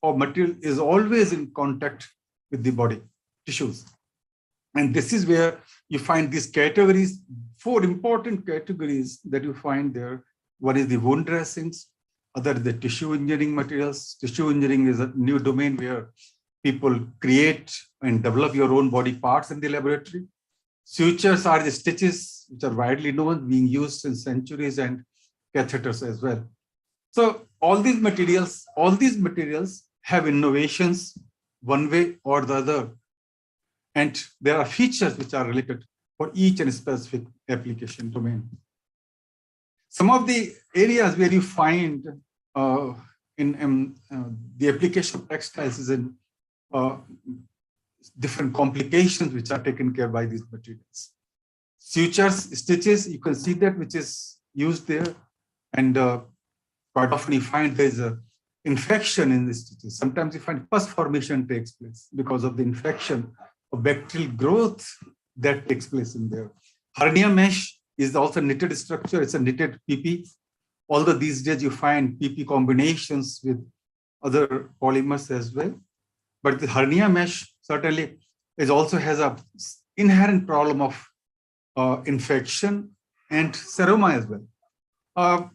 or material is always in contact with the body tissues. And this is where you find these categories, 4 important categories that you find there. One is the wound dressings, other is the tissue engineering materials. Tissue engineering is a new domain where people create and develop your own body parts in the laboratory. Sutures are the stitches, which are widely known, being used in centuries, and catheters as well. So all these materials have innovations one way or the other. And there are features which are related for each and specific application domain. Some of the areas where you find the application of textiles is in different complications which are taken care by these materials. Sutures, stitches, you can see that which is used there. And quite often you find there's an infection in the stitches. Sometimes you find pus formation takes place because of the infection of bacterial growth that takes place in there. Hernia mesh is also knitted structure. It's a knitted PP. Although these days you find PP combinations with other polymers as well. But the hernia mesh certainly also has an inherent problem of infection and seroma as well.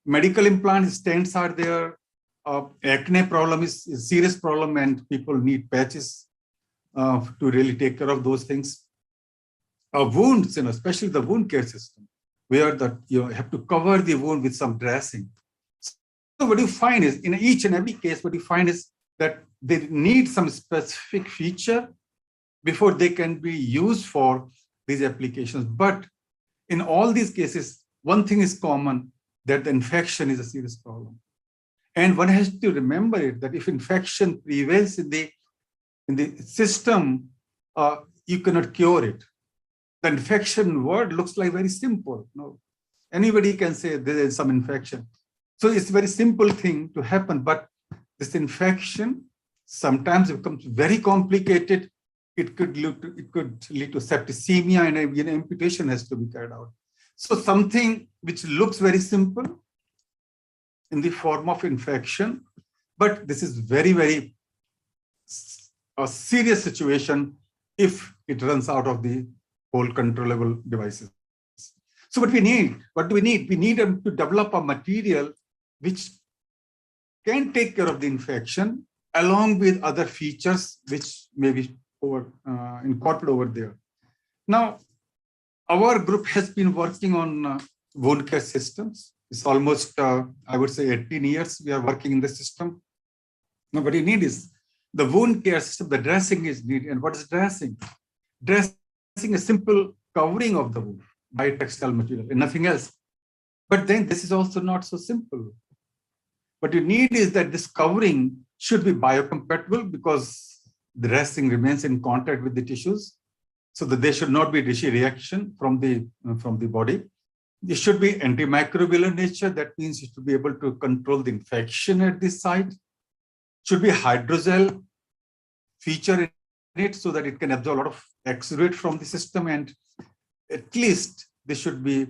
Medical implant stents are there. Acne problem is a serious problem, and people need patches to really take care of those things. Wounds, especially the wound care system, where you have to cover the wound with some dressing. So what you find is, in each and every case, what you find is that they need some specific feature before they can be used for these applications. But in all these cases, one thing is common, that the infection is a serious problem. And one has to remember it, that if infection prevails in the system, you cannot cure it. The infection word looks like very simple. No, anybody can say there is some infection. So it's a very simple thing to happen, but this infection sometimes becomes very complicated. It could lead to septicemia, and amputation has to be carried out. So something which looks very simple in the form of infection, but this is very, very a serious situation if it runs out of the whole controllable devices. So what do we need? We need to develop a material which can take care of the infection along with other features which may be incorporated over there. Now, our group has been working on wound care systems. It's almost, I would say, 18 years we are working in the system. Now, what you need is the wound care system, the dressing is needed. And what is dressing? Dressing is simple covering of the wound by textile material and nothing else. But then this is also not so simple. What you need is that this covering should be biocompatible, because the dressing remains in contact with the tissues, so that there should not be tissue reaction from the body. It should be antimicrobial in nature. That means you should be able to control the infection at this site. Should be hydrogel feature in it so that it can absorb a lot of exudate from the system, and at least this should be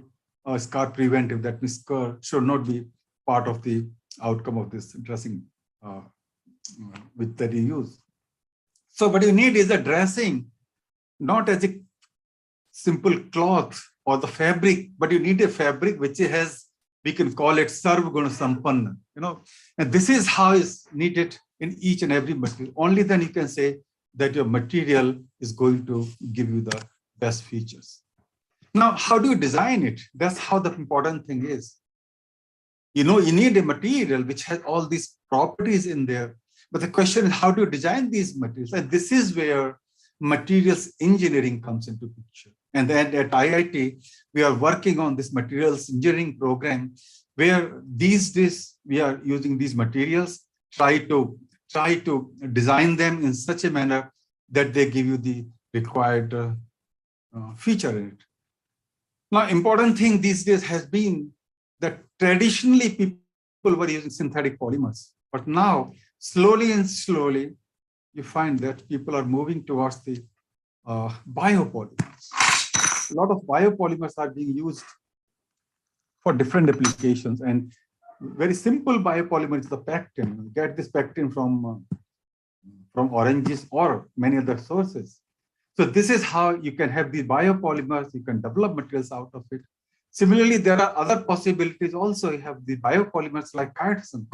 scar preventive. That means scar should not be part of the outcome of this dressing that you use. So what you need is a dressing, not as a simple cloth or the fabric, but you need a fabric which has, we can call it sarva guna sampanna, and this is how is needed in each and every material. Only then you can say that your material is going to give you the best features. Now, how do you design it? That's how the important thing is. You need a material which has all these properties in there. But the question is, how do you design these materials? And this is where materials engineering comes into picture. And then at IIT, we are working on this materials engineering program, where these days we are using these materials, try to design them in such a manner that they give you the required feature in it. Now, important thing these days has been that traditionally people were using synthetic polymers, but now slowly and slowly you find that people are moving towards the biopolymers. A lot of biopolymers are being used for different applications, and very simple biopolymer is the pectin. You get this pectin from oranges or many other sources. So this is how you can have these biopolymers, you can develop materials out of it. Similarly, there are other possibilities also. You have the biopolymers like chitosan.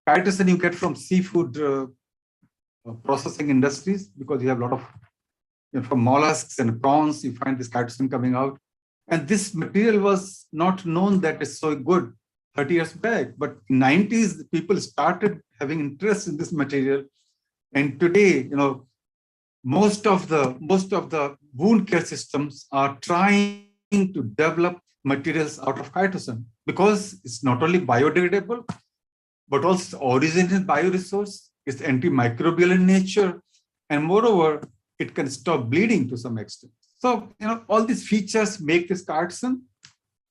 Chitosan you get from seafood processing industries, because you have a lot of, from mollusks and prawns, you find this chitosan coming out. And this material was not known that it's so good 30 years back, but in 90s, people started having interest in this material. And today, most of the wound care systems are trying to develop materials out of chitosan, because it's not only biodegradable, but also original bioresource, it's antimicrobial in nature, and moreover, it can stop bleeding to some extent. So, all these features make this chitosan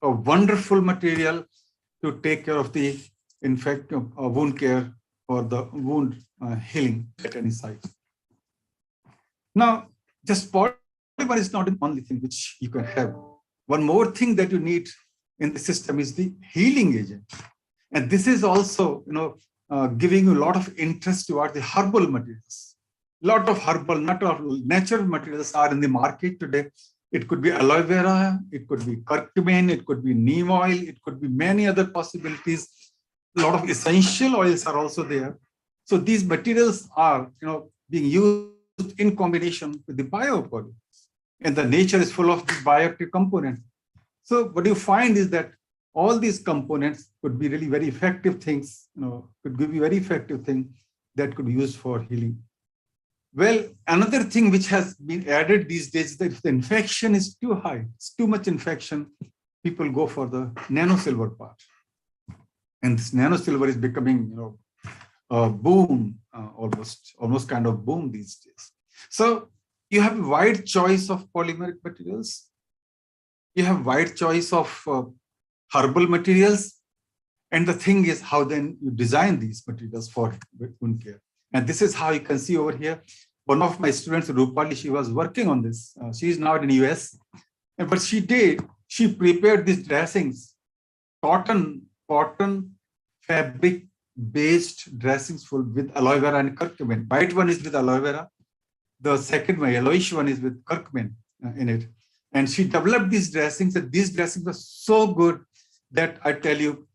a wonderful material to take care of the wound care or the wound healing at any site. Now, just polymer is not the only thing which you can have. One more thing that you need in the system is the healing agent. And this is also, giving you a lot of interest towards the herbal materials. A lot of herbal, not of natural materials are in the market today. It could be aloe vera, it could be curcumin, it could be neem oil, it could be many other possibilities. A lot of essential oils are also there. So these materials are, being used in combination with the biopolymers. And the nature is full of these bioactive components. So what you find is that all these components could be really very effective things, could give you very effective thing that could be used for healing. Well, another thing which has been added these days is that if the infection is too high, it's too much infection, people go for the nano silver part. And this nano silver is becoming, a boom, almost kind of boom these days. So you have a wide choice of polymeric materials. You have wide choice of herbal materials. And the thing is how then you design these materials for wound care. And this is how you can see over here. One of my students, Rupali, she was working on this. She is now in the US. But she prepared these dressings, cotton fabric based dressings full with aloe vera and curcumin. White one is with aloe vera. The second one, yellowish one, is with curcumin in it. And she developed these dressings, and these dressings were so good that I tell you,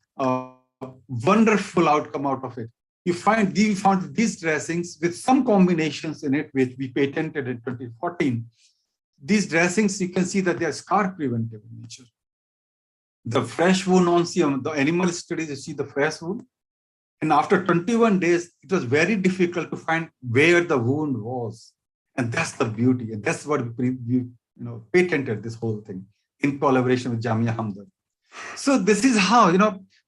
wonderful outcome out of it. We found these dressings with some combinations in it, which we patented in 2014. These dressings, you can see that they are scar preventive in nature. The fresh wound on the animal studies, you see the fresh wound. And after 21 days, it was very difficult to find where the wound was. And that's the beauty. And that's what we patented this whole thing in collaboration with Jamia Hamdard. So this is how,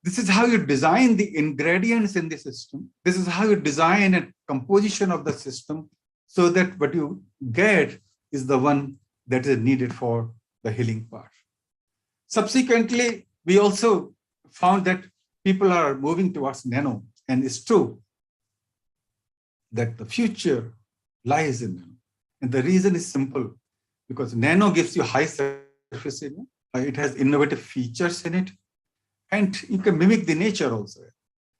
this is how you design the ingredients in the system. This is how you design a composition of the system so that what you get is the one that is needed for the healing part. Subsequently, we also found that people are moving towards nano, and it's true that the future lies in nano. And the reason is simple, because nano gives you high surface area. It has innovative features in it, and you can mimic the nature also.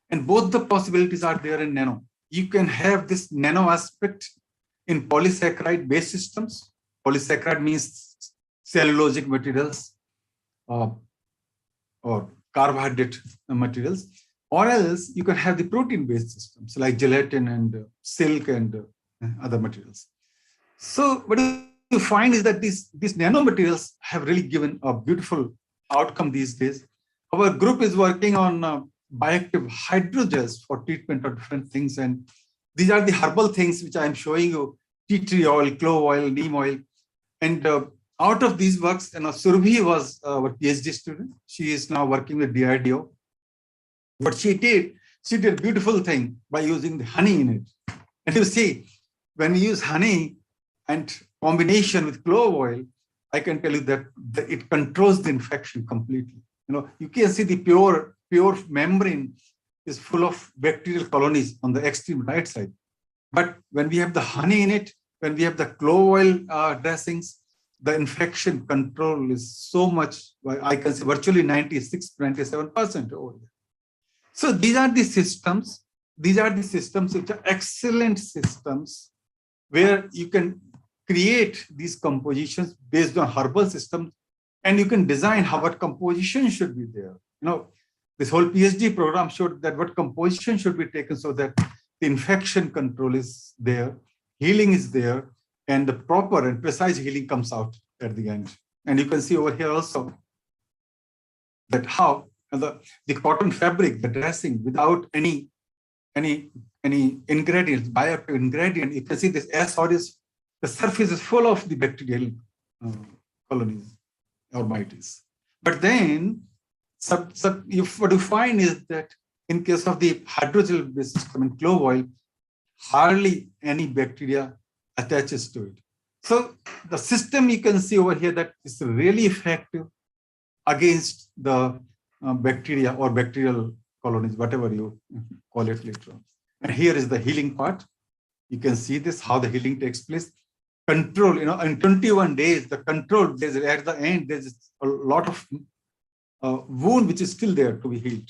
And both the possibilities are there in nano. You can have this nano aspect in polysaccharide based systems. Polysaccharide means cellulosic materials or carbohydrate materials, or else you can have the protein based systems like gelatin and silk and other materials. So what you find is that these nanomaterials have really given a beautiful outcome these days. Our group is working on bioactive hydrogels for treatment of different things. And these are the herbal things which I'm showing you: tea tree oil, clove oil, neem oil. And out of these works, Surabhi was our PhD student. She is now working with DRDO. What she did a beautiful thing by using the honey in it. And you see, when you use honey and combination with clove oil, I can tell you that it controls the infection completely. You can see the pure membrane is full of bacterial colonies on the extreme right side. But when we have the honey in it, when we have the clove oil dressings, the infection control is so much, I can say virtually 96, 97% over there. So these are the systems. These are the systems which are excellent systems where you can create these compositions based on herbal systems, and you can design how what composition should be there. This whole PhD program showed that what composition should be taken so that the infection control is there, healing is there, and the proper and precise healing comes out at the end. And you can see over here also that how the cotton fabric, the dressing, without any ingredients, bioactive ingredient, you can see this S or is the surface is full of the bacterial colonies or mites. But then what you find is that in case of the hydrogel-based system in clove oil, hardly any bacteria attaches to it. So the system you can see over here that is really effective against the bacteria or bacterial colonies, whatever you call it later on. And here is the healing part. You can see this, how the healing takes place. Control, in 21 days, the control, there's at the end, there's a lot of wound which is still there to be healed.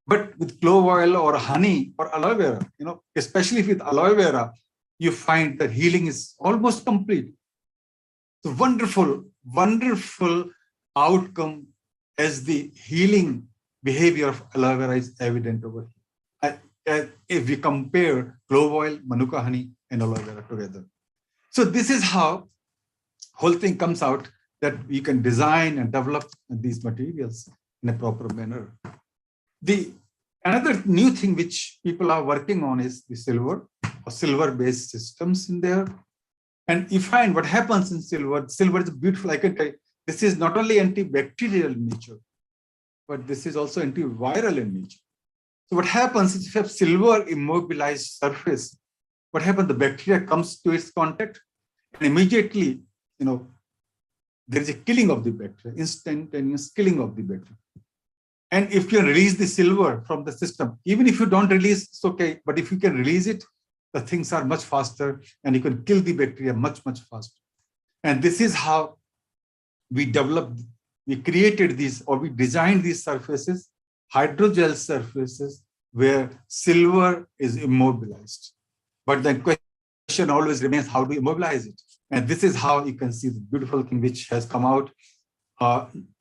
But with clove oil or honey or aloe vera, especially with aloe vera, you find that healing is almost complete. So wonderful, wonderful outcome as the healing behavior of aloe vera is evident over here. If we compare clove oil, manuka honey, and aloe vera together. So this is how whole thing comes out, that we can design and develop these materials in a proper manner. Another new thing which people are working on is the silver or silver-based systems in there. And you find what happens in silver. Silver is beautiful. I can tell you, this is not only antibacterial in nature, but this is also antiviral in nature. So what happens is if you have silver immobilized surface, what happens? The bacteria comes to its contact, and immediately, there is a killing of the bacteria, instantaneous killing of the bacteria. And if you release the silver from the system, even if you don't release, it's okay. But if you can release it, the things are much faster, and you can kill the bacteria much, much faster. And this is how we developed, we created these, or we designed these surfaces, hydrogel surfaces, where silver is immobilized. But the question always remains, how do you immobilize it? And this is how you can see the beautiful thing which has come out,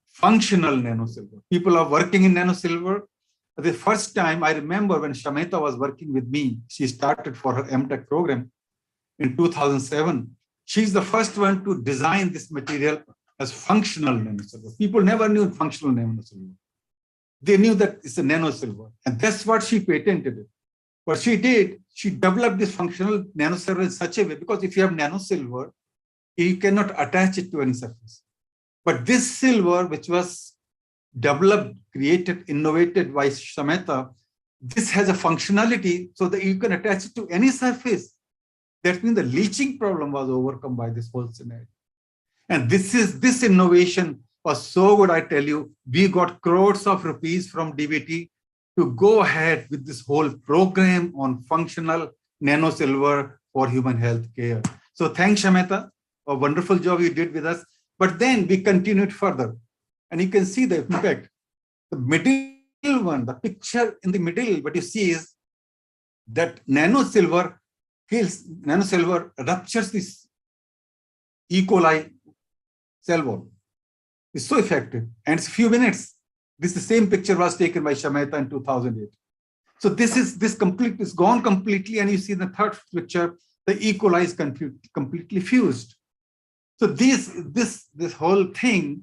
functional nano silver. People are working in nano silver. The first time I remember when Shameta was working with me, she started for her MTech program in 2007. She's the first one to design this material as functional nano silver. People never knew functional nano silver. They knew that it's a nano silver, and that's what she patented it. What she did, she developed this functional nano silver in such a way, because if you have nano silver, you cannot attach it to any surface. But this silver, which was developed, created, innovated by Shameta, this has a functionality so that you can attach it to any surface. That means the leaching problem was overcome by this whole scenario. And this innovation was so good, I tell you. We got crores of rupees from DBT to go ahead with this whole program on functional nano silver for human health care. So thanks, Shameta, a wonderful job you did with us. But then we continued further. And you can see the impact. The middle one, the picture in the middle, what you see is that nano silver ruptures this E. coli cell wall. It's so effective. And it's a few minutes. The same picture was taken by Shameta in 2008. So this gone completely. And you see the third picture, the E. coli is completely fused. So this whole thing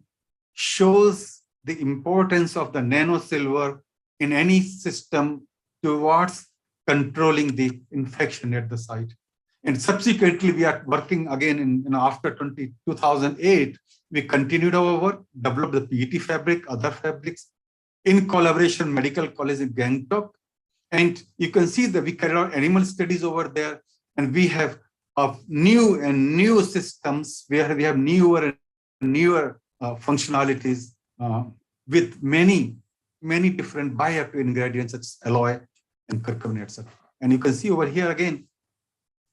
shows the importance of the nano silver in any system towards controlling the infection at the site. And subsequently, we are working again in after 2008, we continued our work, developed the PET fabric, other fabrics, in collaboration medical college in Gangtok. And you can see that we carried out animal studies over there, and we have new systems where we have newer and newer functionalities with many different bioactive ingredients such as aloe and curcumin, etc. And you can see over here again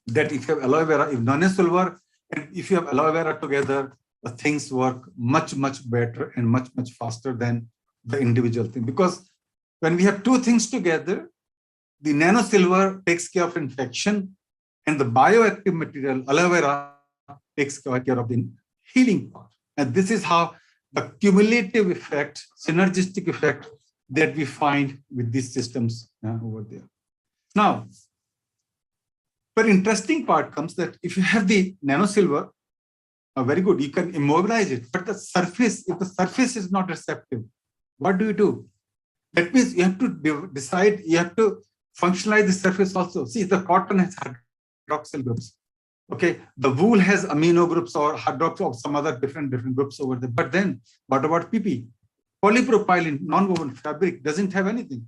that if you have aloe vera, if nano silver, and if you have aloe vera together, the things work much better and much faster than the individual thing. Because when we have two things together, the nano silver takes care of infection and the bioactive material, aloe vera, takes care of the healing part. And this is how the cumulative effect, synergistic effect that we find with these systems over there. Now, but interesting part comes that if you have the nano silver, very good, you can immobilize it, but the surface, if the surface is not receptive, what do? That means you have to decide, you have to functionalize the surface also. See, the cotton has hydroxyl groups. Okay, the wool has amino groups or hydroxyl or some other different groups over there. But then, what about PP? Polypropylene, non-woven fabric doesn't have anything.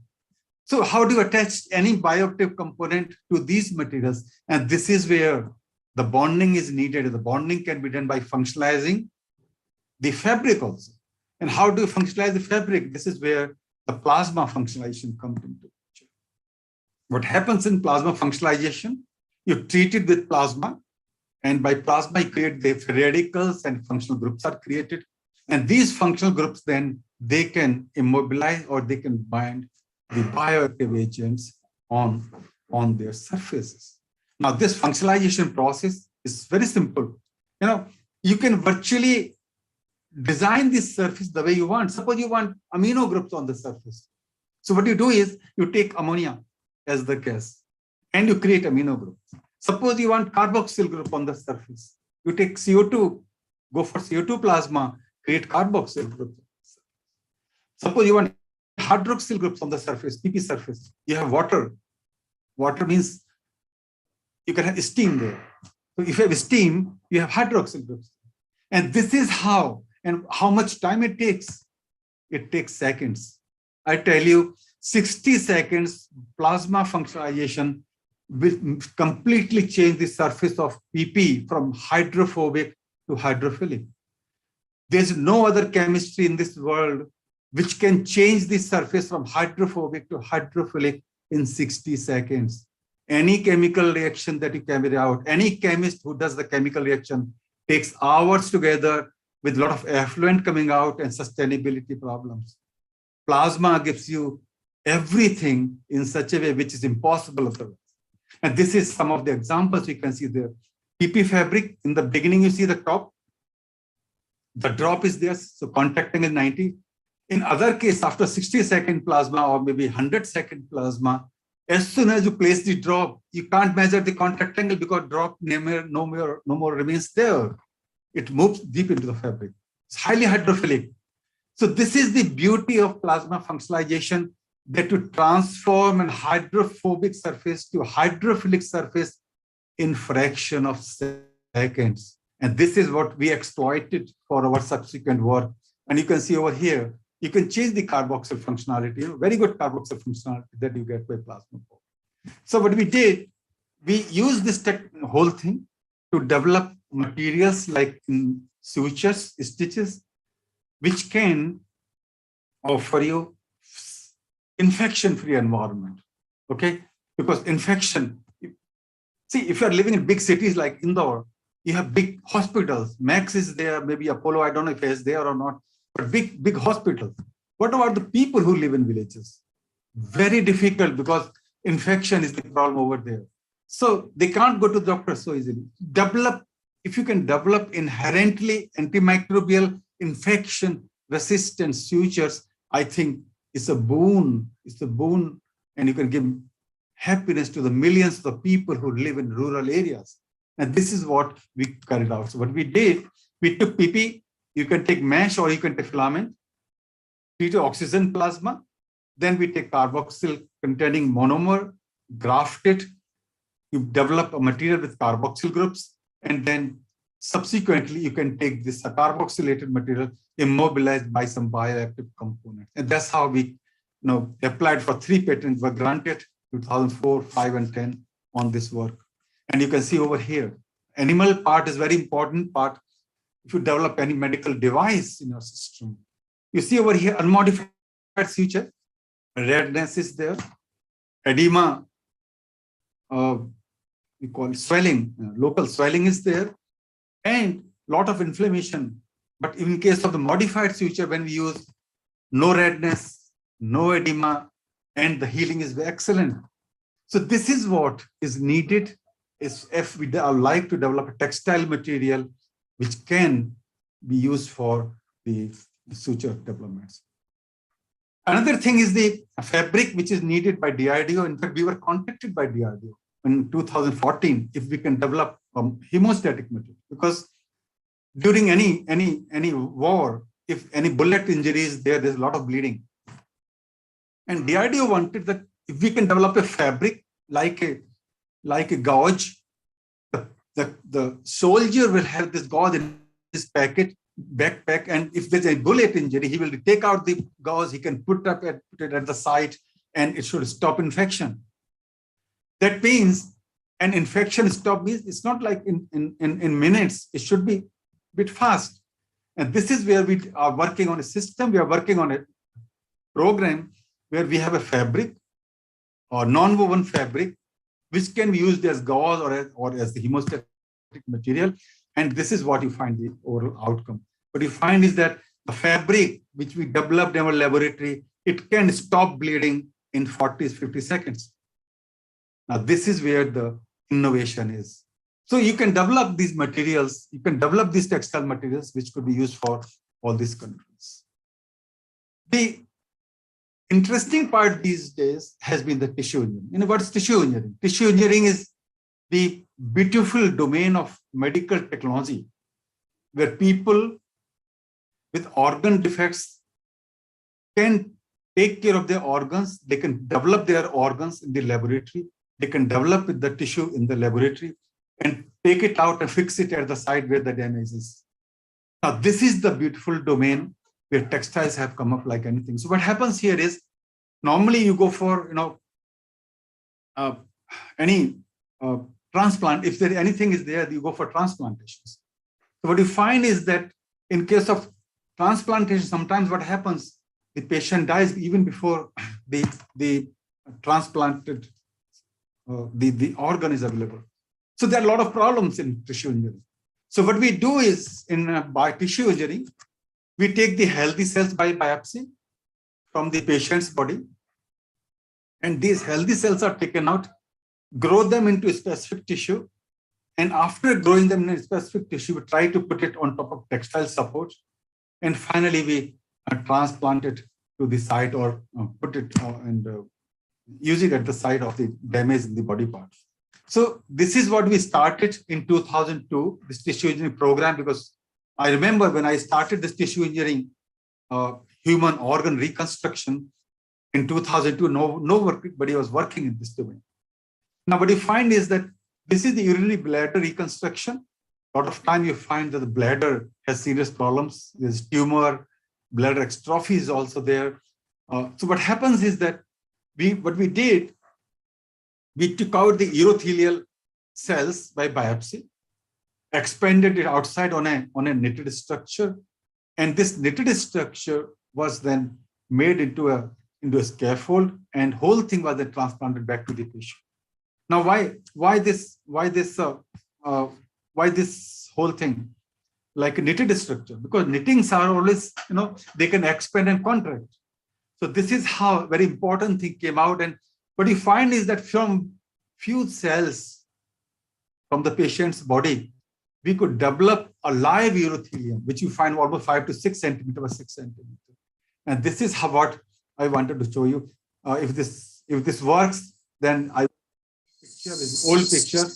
So how do you attach any bioactive component to these materials? And this is where the bonding is needed. The bonding can be done by functionalizing the fabric also. And how do you functionalize the fabric? This is where the plasma functionalization comes into picture. What happens in plasma functionalization? You treat it with plasma, and by plasma, you create the radicals and functional groups are created. And these functional groups, then they can immobilize or they can bind the bioactive agents on their surfaces. Now, this functionalization process is very simple. You can virtually design this surface the way you want. Suppose you want amino groups on the surface. So what you do is you take ammonia as the gas and you create amino groups. Suppose you want carboxyl group on the surface. You take CO2, go for CO2 plasma, create carboxyl group. Suppose you want hydroxyl groups on the surface, PP surface. You have water. Water means you can have steam there. So if you have steam, you have hydroxyl groups. And this is how, and how much time it takes. It takes seconds. I tell you, 60 seconds plasma functionalization will completely change the surface of PP from hydrophobic to hydrophilic. There's no other chemistry in this world which can change the surface from hydrophobic to hydrophilic in 60 seconds. Any chemical reaction that you carry out, any chemist who does the chemical reaction takes hours together with a lot of effluent coming out and sustainability problems. Plasma gives you everything in such a way which is impossible otherwise. And this is some of the examples you can see there. PP fabric, in the beginning, you see the top. The drop is there, so contact angle 90. In other case, after 60-second plasma or maybe 100-second plasma, as soon as you place the drop, you can't measure the contact angle because drop no more remains there. It moves deep into the fabric. It's highly hydrophilic. So this is the beauty of plasma functionalization, that to transform an hydrophobic surface to a hydrophilic surface in fraction of seconds. And this is what we exploited for our subsequent work. And you can see over here, you can change the carboxyl functionality, very good carboxyl functionality that you get by plasma. So what we did, we used this whole thing to develop materials like sutures, stitches, which can offer you infection-free environment, okay? Because infection, see, if you're living in big cities like Indore, you have big hospitals. Max is there, maybe Apollo, I don't know if it's there or not, but big hospitals. What about the people who live in villages? Very difficult because infection is the problem over there. So they can't go to the doctor so easily. If you can develop inherently antimicrobial infection-resistant sutures, I think it's a boon. It's a boon, and you can give happiness to the millions of people who live in rural areas. And this is what we carried out. So what we did, we took PP, you can take mesh or you can take filament, treat oxygen plasma, then we take carboxyl containing monomer, graft it, you develop a material with carboxyl groups, and then subsequently you can take this carboxylated material immobilized by some bioactive component. And that's how we applied for 3 patents, were granted 2004, 5, and 10 on this work. And you can see over here, animal part is very important part. If you develop any medical device in your system, you see over here, unmodified suture, redness is there, edema, we call it swelling, local swelling is there, and lot of inflammation. But in case of the modified suture, when we use no redness, no edema, and the healing is excellent. So this is what is needed is if we like to develop a textile material which can be used for the suture developments. Another thing is the fabric which is needed by DRDO. In fact, we were contacted by DRDO in 2014 if we can develop hemostatic material, because during any war, if any bullet injury is there, there's a lot of bleeding. And DRDO wanted that if we can develop a fabric like a gauze, the soldier will have this gauze in his backpack, and if there's a bullet injury, he will take out the gauze, he can put it at the site, and it should stop infection. That means an infection stop means it's not like in minutes, it should be a bit fast. And this is where we are working on a system, we are working on a program where we have a fabric or non-woven fabric, which can be used as gauze or as the hemostatic material. And this is what you find the overall outcome. What you find is that the fabric which we developed in our laboratory, it can stop bleeding in 40, 50 seconds. Now, this is where the innovation is. So you can develop these materials, you can develop these textile materials, which could be used for all these countries. The interesting part these days has been the tissue engineering. You know, what's tissue engineering? Tissue engineering is the beautiful domain of medical technology, where people with organ defects can take care of their organs, they can develop their organs in the laboratory, they can develop the tissue in the laboratory and take it out and fix it at the site where the damage is. Now, this is the beautiful domain where textiles have come up like anything. So what happens here is, normally you go for, any transplant. If there anything is there, you go for transplantations. So what you find is that in case of transplantation, sometimes what happens, the patient dies even before the transplanted, the organ is available. So there are a lot of problems in tissue engineering. So what we do is, by tissue engineering, we take the healthy cells by biopsy from the patient's body, and these healthy cells are taken out, grow them into a specific tissue, and after growing them in a specific tissue, we try to put it on top of textile supports, and finally we transplant it to the site or put it and use it at the site of the damage in the body parts. So this is what we started in 2002, this tissue engineering program, because I remember when I started this tissue engineering human organ reconstruction in 2002, nobody was working in this domain. Now, what you find is that this is the urinary bladder reconstruction. A lot of time you find that the bladder has serious problems. There's tumor, bladder extrophy is also there. So what happens is that what we did, we took out the urothelial cells by biopsy, expanded it outside on a knitted structure, and this knitted structure was then made into a scaffold, and whole thing was then transplanted back to the patient. Now, why this whole thing like a knitted structure? Because knittings are always, they can expand and contract. So this is how very important thing came out. And what you find is that from few cells from the patient's body, we could develop a live urothelium, which you find almost 5 to 6 centimeters or 6 centimeters. And this is what I wanted to show you. If this works, then picture is old picture.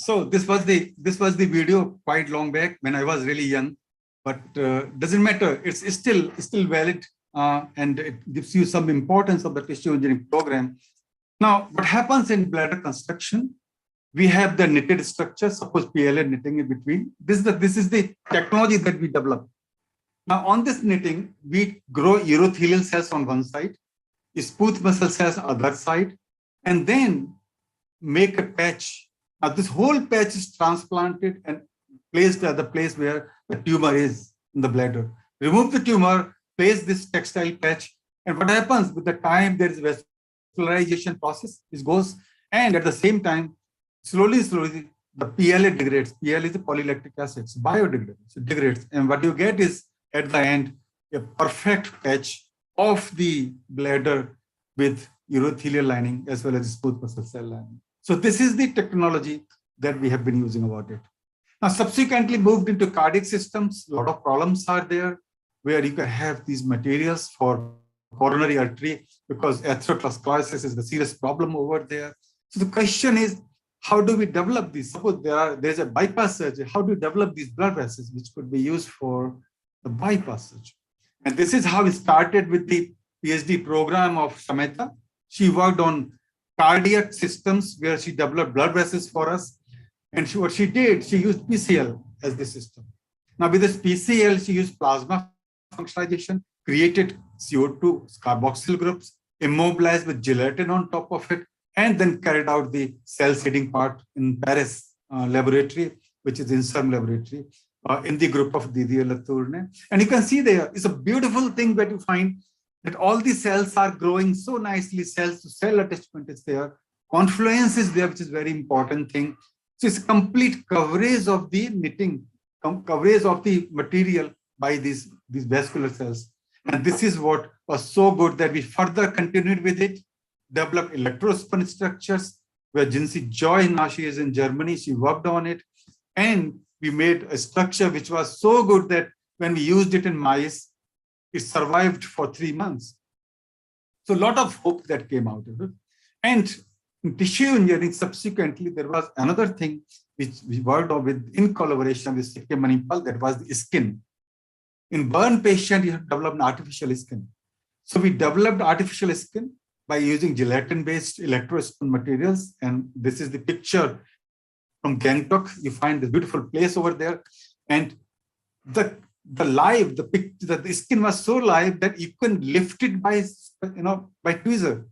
So this was the video quite long back when I was really young, but doesn't matter. It's still valid, and it gives you some importance of the tissue engineering program. Now, what happens in bladder construction? We have the knitted structure. Suppose PLA knitting in between. This is the technology that we developed. Now, on this knitting, we grow urothelial cells on one side, smooth muscle cells on the other side, and then make a patch. Now, this whole patch is transplanted and placed at the place where the tumor is in the bladder. Remove the tumor, place this textile patch, and what happens with the time there is vascularization process, this goes, and at the same time, slowly, the PLA degrades. PLA is a polylactic acid, it's biodegradable, it degrades. And what you get is, at the end, a perfect patch of the bladder with urothelial lining as well as smooth muscle cell lining. So this is the technology that we have been using about it. Now, subsequently moved into cardiac systems. A lot of problems are there where you can have these materials for coronary artery because atherosclerosis is the serious problem over there. So the question is, how do we develop these? Suppose there's a bypass surgery. How do you develop these blood vessels which could be used for the bypass surgery? And this is how we started with the PhD program of Sameta. She worked on cardiac systems where she developed blood vessels for us. And what she did, she used PCL as the system. Now with this PCL, she used plasma functionalization, created CO2 carboxyl groups, immobilized with gelatin on top of it, and then carried out the cell seeding part in Paris laboratory, which is in some laboratory, in the group of Didier Latourne. And you can see there, it's a beautiful thing that you find that all the cells are growing so nicely, cells to cell attachment is there, confluence is there, which is very important thing. So it's complete coverage of the knitting, coverage of the material by these vascular cells. And this is what was so good that we further continued with it, developed electrospin structures, where Jinsi Joy, now she is in Germany, she worked on it. And we made a structure which was so good that when we used it in mice, it survived for 3 months. So a lot of hope that came out of it. And in tissue engineering, subsequently, there was another thing which we worked on with in collaboration with Sikkim Manipal, that was the skin. In burn patient, you have developed an artificial skin. So we developed artificial skin by using gelatin-based electrospin materials. And this is the picture from Gangtok. You find this beautiful place over there. And the skin was so live that you can lift it by tweezer.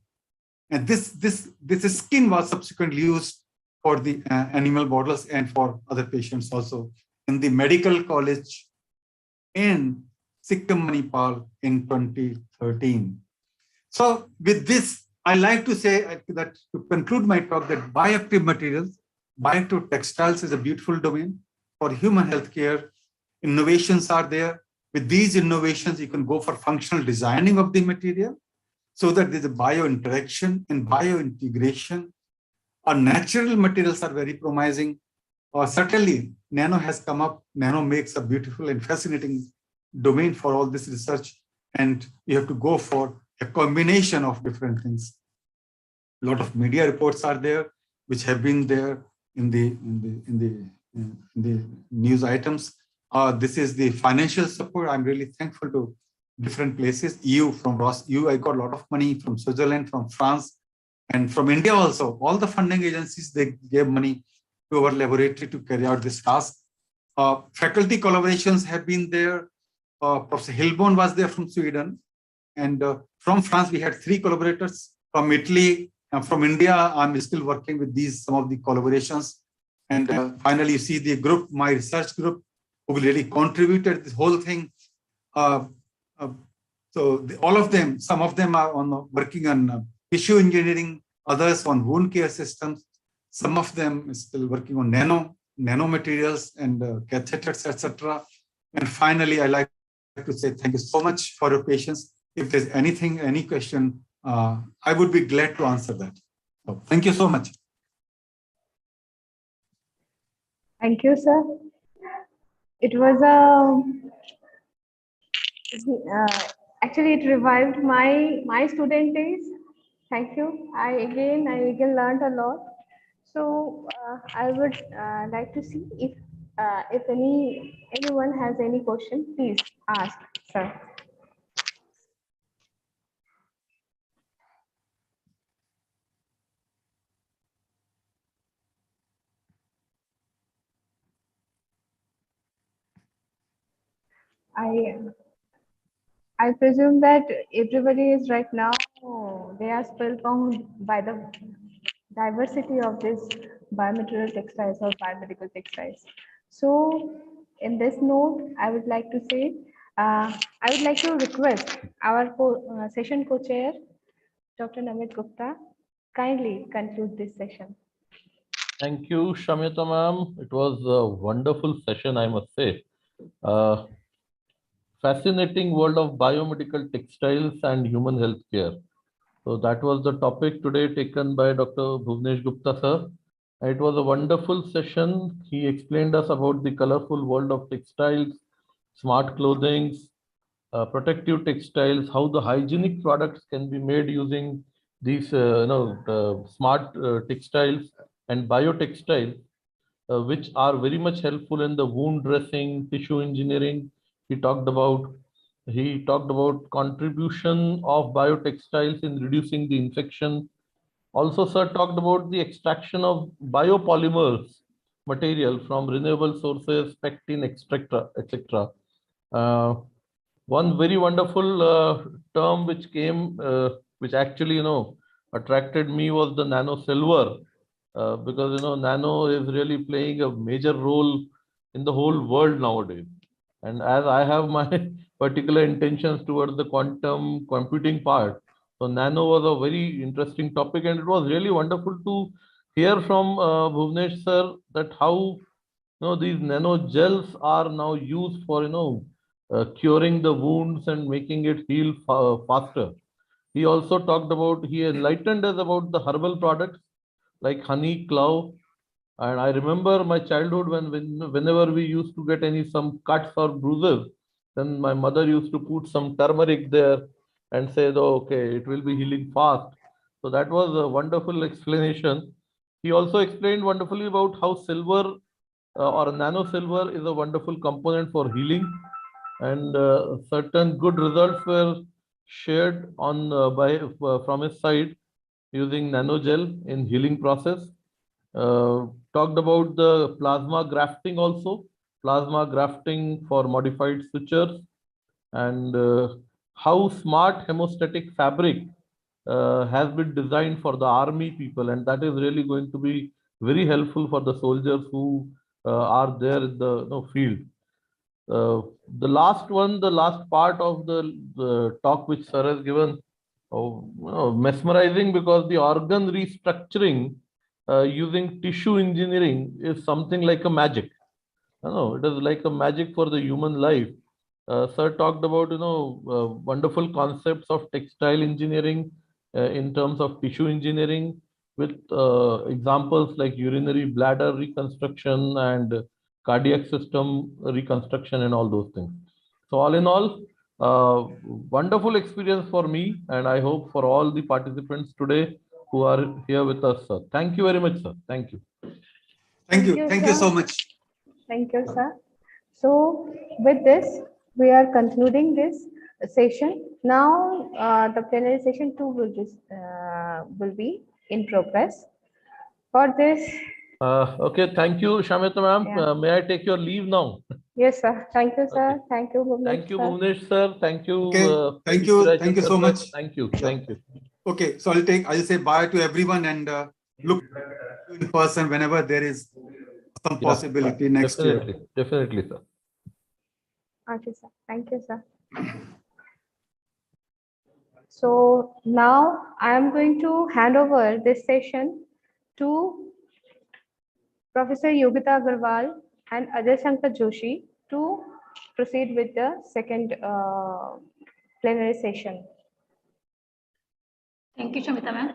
And this skin was subsequently used for the animal models and for other patients also in the medical college in Sikkim Manipal in 2013. So with this, I like to say that to conclude my talk, that bioactive materials, bioactive textiles is a beautiful domain for human healthcare. Innovations are there. With these innovations, you can go for functional designing of the material so that there's a bio-interaction and bio-integration. Our natural materials are very promising. Certainly, nano has come up. Nano makes a beautiful and fascinating domain for all this research. And you have to go for a combination of different things. A lot of media reports are there, which have been there in the news items. This is the financial support. I'm really thankful to different places. EU, from EU, I got a lot of money from Switzerland, from France, and from India also. All the funding agencies, they gave money to our laboratory to carry out this task. Faculty collaborations have been there. Professor Hilborn was there from Sweden. And from France, we had 3 collaborators. From Italy and from India, I'm still working with some of the collaborations. And finally, you see the group, my research group, who really contributed this whole thing. So So all of them, some of them are working on tissue engineering, others on wound care systems. Some of them is still working on nano materials and catheters, etc. And finally, I like to say thank you so much for your patience. If there's anything, any question, I would be glad to answer that. So thank you so much. Thank you, sir. It was actually it revived my student days. Thank you. I again learned a lot. So I would like to see if anyone has any question, please ask, sir. I presume that everybody is right now, they are spellbound by the diversity of this biomaterial textiles or biomedical textiles. So in this note, I would like to say, I would like to request our session co-chair, Dr. Namit Gupta, kindly conclude this session. Thank you, Shamita ma'am. It was a wonderful session, I must say. Fascinating world of biomedical textiles and human health care. So that was the topic today taken by Dr. Bhuvnesh Gupta sir. It was a wonderful session. He explained us about the colorful world of textiles, smart clothing, protective textiles, how the hygienic products can be made using these smart textiles and biotextiles, which are very much helpful in the wound dressing, tissue engineering. He talked about contribution of biotextiles in reducing the infection. Also, sir talked about the extraction of biopolymers material from renewable sources, pectin, etc. One very wonderful term which came, which actually attracted me was the nano silver, because nano is really playing a major role in the whole world nowadays. And as I have my particular intentions towards the quantum computing part, so nano was a very interesting topic, and it was really wonderful to hear from Bhuvnesh sir that how these nano gels are now used for curing the wounds and making it heal faster. He also talked about, he enlightened us about the herbal products like honey, clove. And I remember my childhood whenever we used to get some cuts or bruises, then my mother used to put some turmeric there and say, oh, okay, it will be healing fast. So that was a wonderful explanation. He also explained wonderfully about how silver or nano silver is a wonderful component for healing, and certain good results were shared on from his side using nanogel in healing process. Talked about the plasma grafting also, plasma grafting for modified sutures, and how smart hemostatic fabric has been designed for the army people, and that is really going to be very helpful for the soldiers who are there in the field. The last one, the last part of the talk which sir has given, mesmerizing, because the organ restructuring using tissue engineering is something like a magic. It is like a magic for the human life. Sir talked about wonderful concepts of textile engineering in terms of tissue engineering, with examples like urinary bladder reconstruction and cardiac system reconstruction and all those things. So all in all, wonderful experience for me, and I hope for all the participants today who are here with us, sir. Thank you very much, sir. Thank you. Thank you so much. Thank you, sir. So with this, we are concluding this session. Now, the plenary session 2 will be in progress. For this. Okay, thank you, Shamita ma'am. Yeah. May I take your leave now? Yes, sir. Thank you, sir. Okay. Thank you, Bhuvnesh. Thank you, Bhuvnesh sir. Thank you. Okay. Thank you. Thank you so much. Thank you. Yeah. Thank you. Okay, so I'll say bye to everyone, and look in person whenever there is some possibility next year. Definitely, sir. Okay, sir. Thank you, sir. So now I am going to hand over this session to Professor Yogita Garwal and Ajay Shankar Joshi to proceed with the second plenary session. Thank you, Shamita ma'am.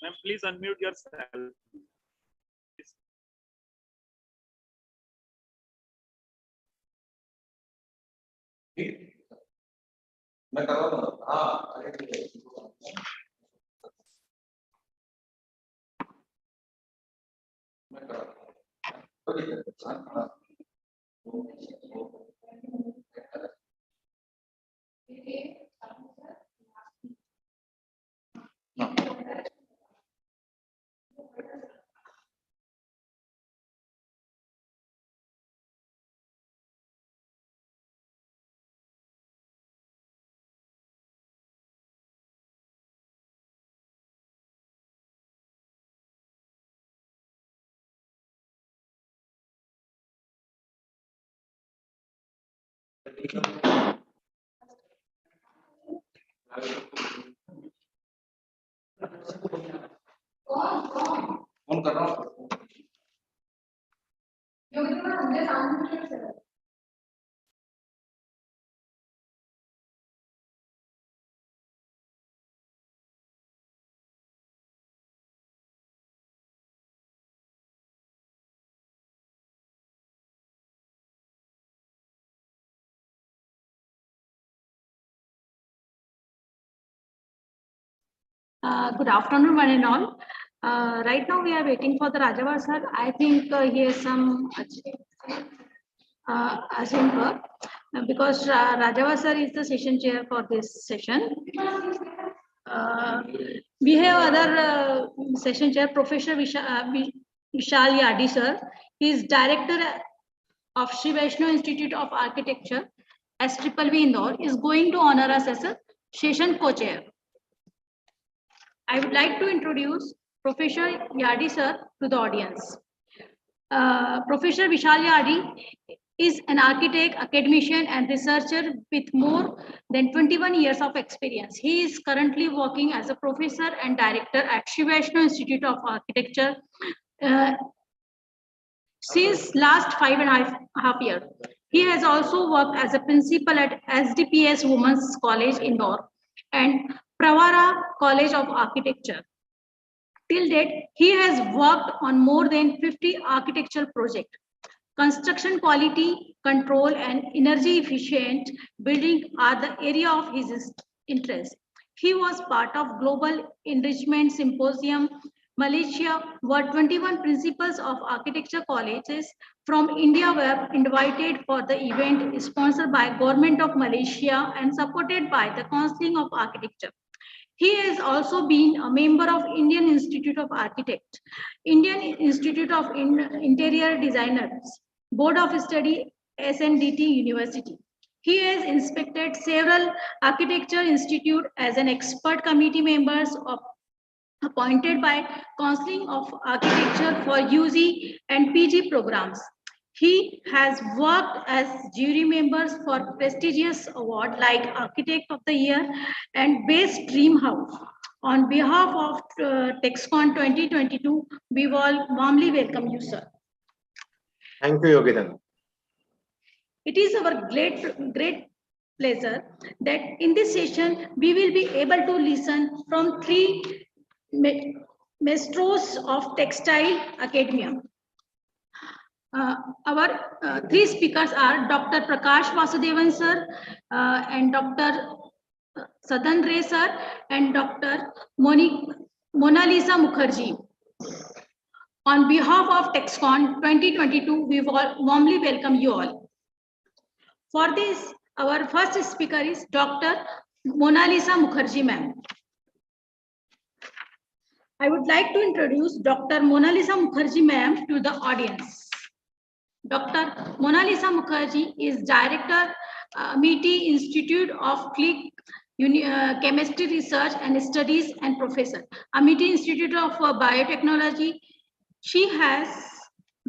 Ma'am, please unmute yourself. Good afternoon, one and all. Right now we are waiting for the Rajawar sir. I think he has some Shankar, because Rajawar sir is the session chair for this session. We have other session chair, Professor Vishal Yadi sir. He is director of Sri Vaishno Institute of Architecture, SVV Indore, is going to honor us as a session co-chair. I would like to introduce Professor Yadi sir to the audience. Professor Vishal Yadi is an architect, academician, and researcher with more than 21 years of experience. He is currently working as a professor and director at Sri Vaishno Institute of Architecture since last 5.5 years. He has also worked as a principal at SDPS Women's College Indore and Pravara College of Architecture. Till date, he has worked on more than 50 architectural projects. Construction quality control and energy efficient building are the area of his interest. He was part of Global Enrichment Symposium Malaysia, where 21 principals of architecture colleges from India were invited for the event sponsored by Government of Malaysia and supported by the Council of Architecture. He has also been a member of Indian Institute of Architects, Indian Institute of Interior Designers, Board of Study, SNDT University. He has inspected several architecture institutes as an expert committee members of appointed by Council of Architecture for UG and PG programs. He has worked as jury members for prestigious awards like Architect of the Year and Best Dream House. On behalf of TEXCON 2022, we all warmly welcome you, sir. Thank you, Yogita. It is our great pleasure that in this session, we will be able to listen from three maestros of textile academia. Our three speakers are Dr. Prakash Vasudevan sir and Dr. Sadan Ray sir and Dr. Mona Lisa Mukherjee. On behalf of TEXCON 2022, we warmly welcome you all. For this, our first speaker is Dr. Mona Lisa Mukherjee ma'am. I would like to introduce Dr. Mona Lisa Mukherjee ma'am to the audience. Dr. Mona Lisa Mukherjee is Director, MITI Institute of Chemistry Research and Studies and Professor, Amity Institute of Biotechnology. She has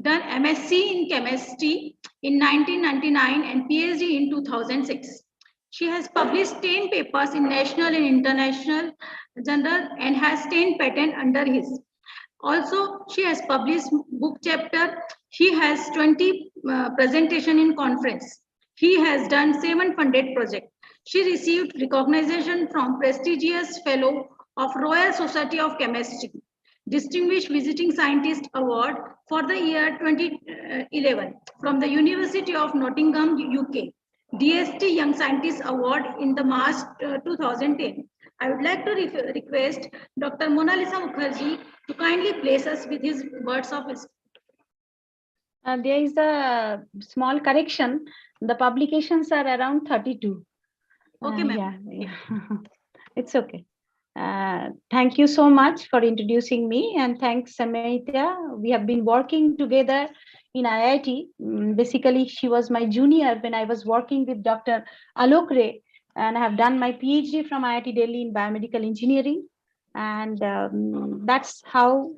done MSc in Chemistry in 1999 and PhD in 2006. She has published 10 papers in national and international journal and has 10 patents under his. Also, she has published book chapter. He has 20 presentation in conference. He has done 7 funded projects. She received recognition from prestigious fellow of Royal Society of Chemistry, Distinguished Visiting Scientist Award for the year 2011 from the University of Nottingham, UK, DST Young Scientist Award in the March 2010. I would like to request Dr. Mona Lisa Mukherjee to kindly place us with his words of wisdom. There is a small correction. The publications are around 32. Okay, ma'am. Yeah. It's okay. Thank you so much for introducing me, and thanks, Samita. We have been working together in IIT. Basically, she was my junior when I was working with Dr. Alok Ray, and I have done my PhD from IIT Delhi in biomedical engineering. And that's how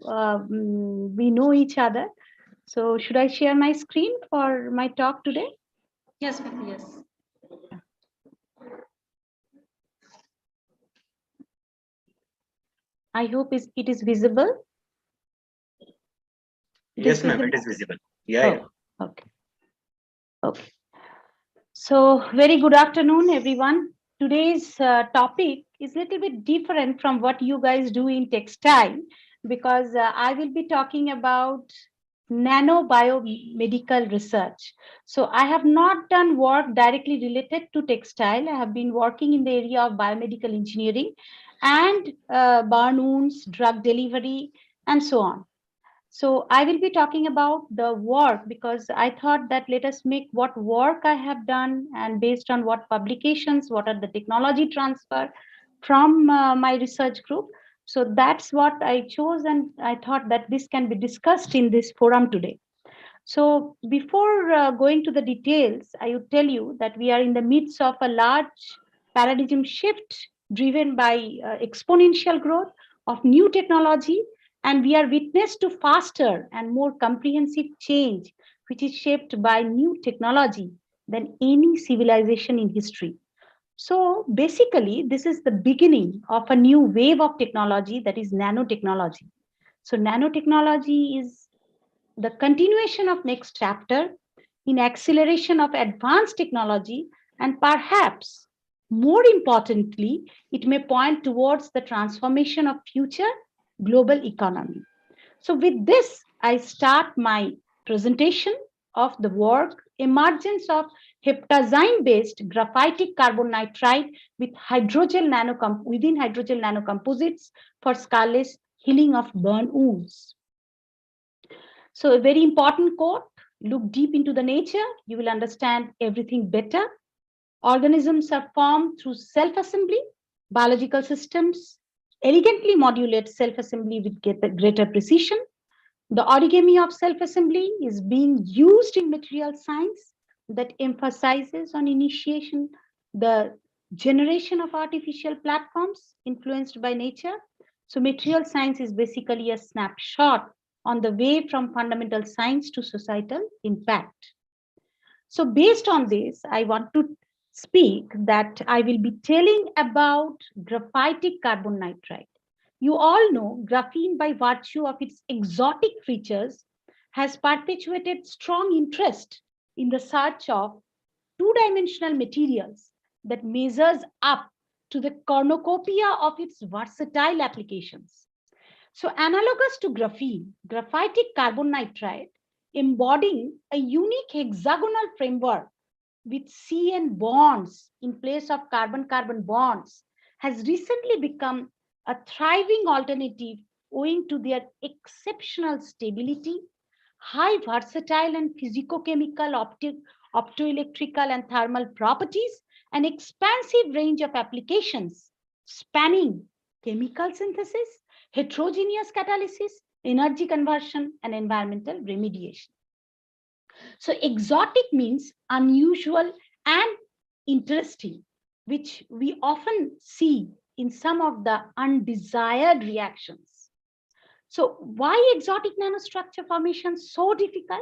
we know each other. So should I share my screen for my talk today? Yes, ma'am. Yes. I hope it is visible. Yes, ma'am, it is visible. Yeah. Okay. Okay. So very good afternoon, everyone. Today's topic is a little bit different from what you guys do in textile, because I will be talking about nanobiomedical research. So I have not done work directly related to textile. I have been working in the area of biomedical engineering and burn wounds, drug delivery, and so on. So I will be talking about the work, because I thought that let us make what work I have done, and based on what publications, what are the technology transfer from my research group. So that's what I chose, and I thought that this can be discussed in this forum today. So before going to the details, I would tell you that we are in the midst of a large paradigm shift driven by exponential growth of new technology, and we are witness to faster and more comprehensive change, which is shaped by new technology than any civilization in history. So basically, this is the beginning of a new wave of technology, that is nanotechnology. So nanotechnology is the continuation of next chapter in acceleration of advanced technology, and perhaps more importantly, it may point towards the transformation of future global economy. So with this, I start my presentation of the work emergence of heptazine-based graphitic carbon nitride with within hydrogel nanocomposites for scarless healing of burn wounds. So a very important quote: look deep into the nature, you will understand everything better. Organisms are formed through self-assembly. Biological systems elegantly modulate self-assembly with greater precision. The origami of self-assembly is being used in material science that emphasizes on initiation, the generation of artificial platforms influenced by nature. So material science is basically a snapshot on the way from fundamental science to societal impact. So based on this, I want to speak that I will be telling about graphitic carbon nitride. You all know graphene, by virtue of its exotic features, has perpetuated strong interest in the search of two-dimensional materials that measures up to the cornucopia of its versatile applications. So analogous to graphene, graphitic carbon nitride, embodying a unique hexagonal framework with CN bonds in place of carbon-carbon bonds, has recently become a thriving alternative owing to their exceptional stability, high versatile and physicochemical, optoelectrical and thermal properties, an expansive range of applications spanning chemical synthesis, heterogeneous catalysis, energy conversion, and environmental remediation. So exotic means unusual and interesting. which we often see in some of the undesired reactions. So why exotic nanostructure formation so difficult?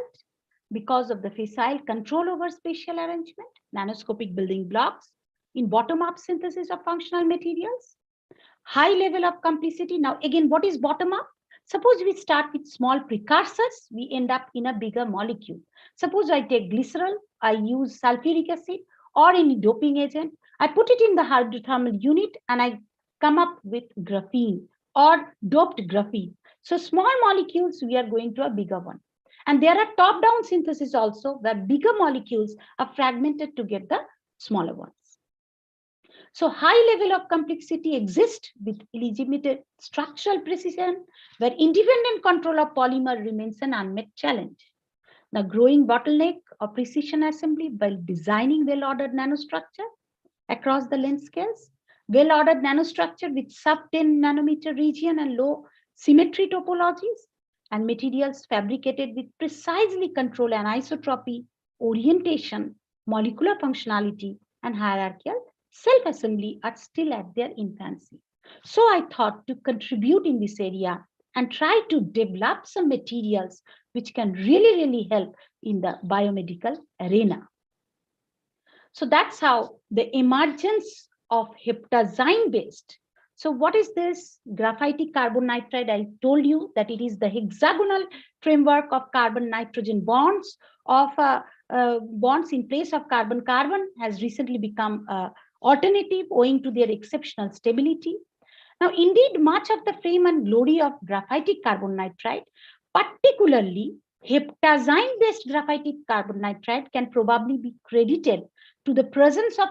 Because of the facile control over spatial arrangement, nanoscopic building blocks in bottom-up synthesis of functional materials, high level of complexity. Now, again, what is bottom-up? Suppose we start with small precursors, we end up in a bigger molecule. Suppose I take glycerol, I use sulfuric acid or any doping agent, I put it in the hydrothermal unit and I come up with graphene or doped graphene. So small molecules, we are going to a bigger one. And there are top-down synthesis also where bigger molecules are fragmented to get the smaller ones. So high level of complexity exists with limited structural precision, where independent control of polymer remains an unmet challenge. The growing bottleneck of precision assembly while designing well-ordered nanostructure across the length scales, well-ordered nanostructure with sub-10 nanometer region and low symmetry topologies, and materials fabricated with precisely control anisotropy, orientation, molecular functionality, and hierarchical self-assembly are still at their infancy. So I thought to contribute in this area and try to develop some materials which can really help in the biomedical arena. So that's how the emergence of heptazine-based. So what is this graphitic carbon nitride? I told you that it is the hexagonal framework of carbon-nitrogen bonds of bonds in place of carbon-carbon has recently become alternative owing to their exceptional stability. Now, indeed, much of the fame and glory of graphitic carbon nitride, particularly heptazine-based graphitic carbon nitride, can probably be credited to the presence of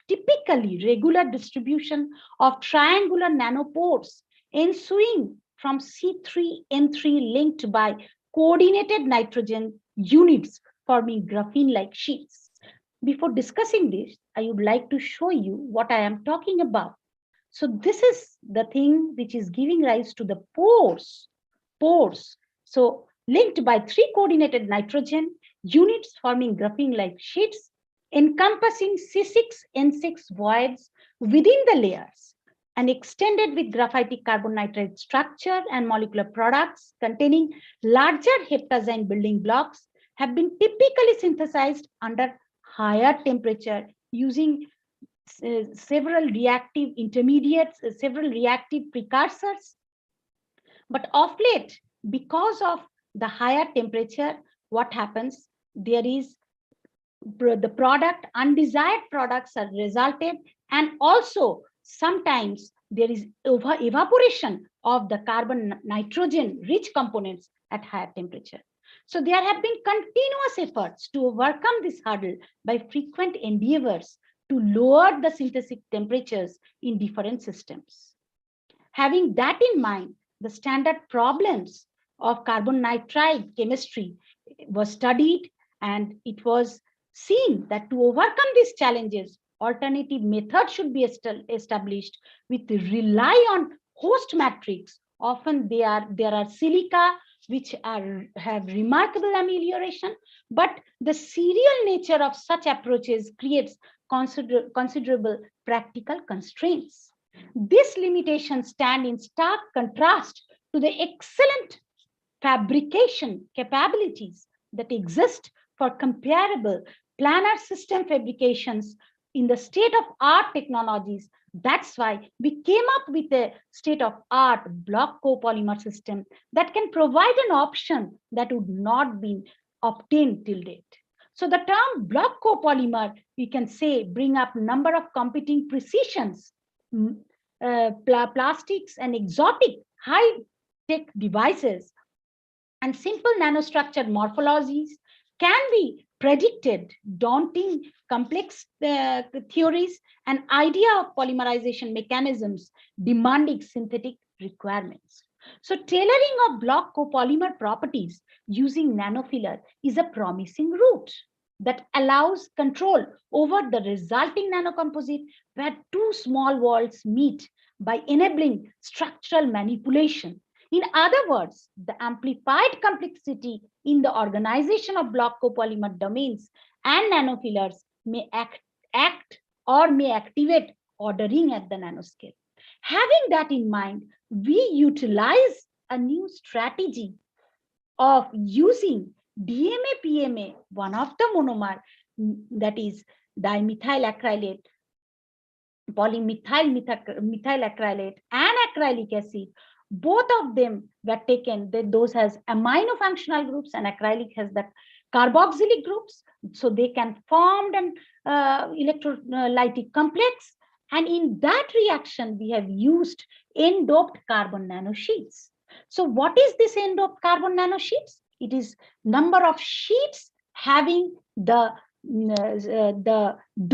typically regular distribution of triangular nanopores ensuing from C3N3 linked by coordinated nitrogen units forming graphene-like sheets. Before discussing this, I would like to show you what I am talking about. So this is the thing which is giving rise to the pores. So linked by 3 coordinated nitrogen units forming graphene-like sheets encompassing C6N6 voids within the layers and extended with graphitic carbon nitride structure and molecular products containing larger heptazine building blocks have been typically synthesized under higher temperature using several reactive intermediates, several reactive precursors. But of late, because of the higher temperature, what happens? There is the product, undesired products are resulted, and also sometimes there is evaporation of the carbon nitrogen rich components at higher temperature. So there have been continuous efforts to overcome this hurdle by frequent endeavors to lower the synthetic temperatures in different systems. Having that in mind, the standard problems of carbon nitride chemistry was studied, and it was seen that to overcome these challenges, alternative methods should be established with rely on host matrix. Often there are silica which have remarkable amelioration, but the serial nature of such approaches creates considerable practical constraints. This limitation stand in stark contrast to the excellent fabrication capabilities that exist for comparable planar system fabrications in the state-of-art technologies. That's why we came up with a state-of-art block copolymer system that can provide an option that would not be obtained till date. So the term block copolymer, we can say, bring up number of competing precisions, plastics and exotic high-tech devices and simple nanostructured morphologies can be predicted, daunting complex theories and idea of polymerization mechanisms demanding synthetic requirements. So tailoring of block copolymer properties using nanofiller is a promising route that allows control over the resulting nanocomposite where 2 small walls meet by enabling structural manipulation. In other words, the amplified complexity in the organization of block copolymer domains and nanofillers may act or may activate ordering at the nanoscale. Having that in mind, we utilize a new strategy of using DMA-PMA, one of the monomer, that is dimethyl acrylate, polymethyl methyl acrylate, and acrylic acid. Both of them were taken. Those has amino functional groups, and acrylic has the carboxylic groups, so they can form an electrolytic complex. And in that reaction, we have used n-doped carbon nanosheets. So what is this n-doped carbon nanosheets? It is number of sheets having the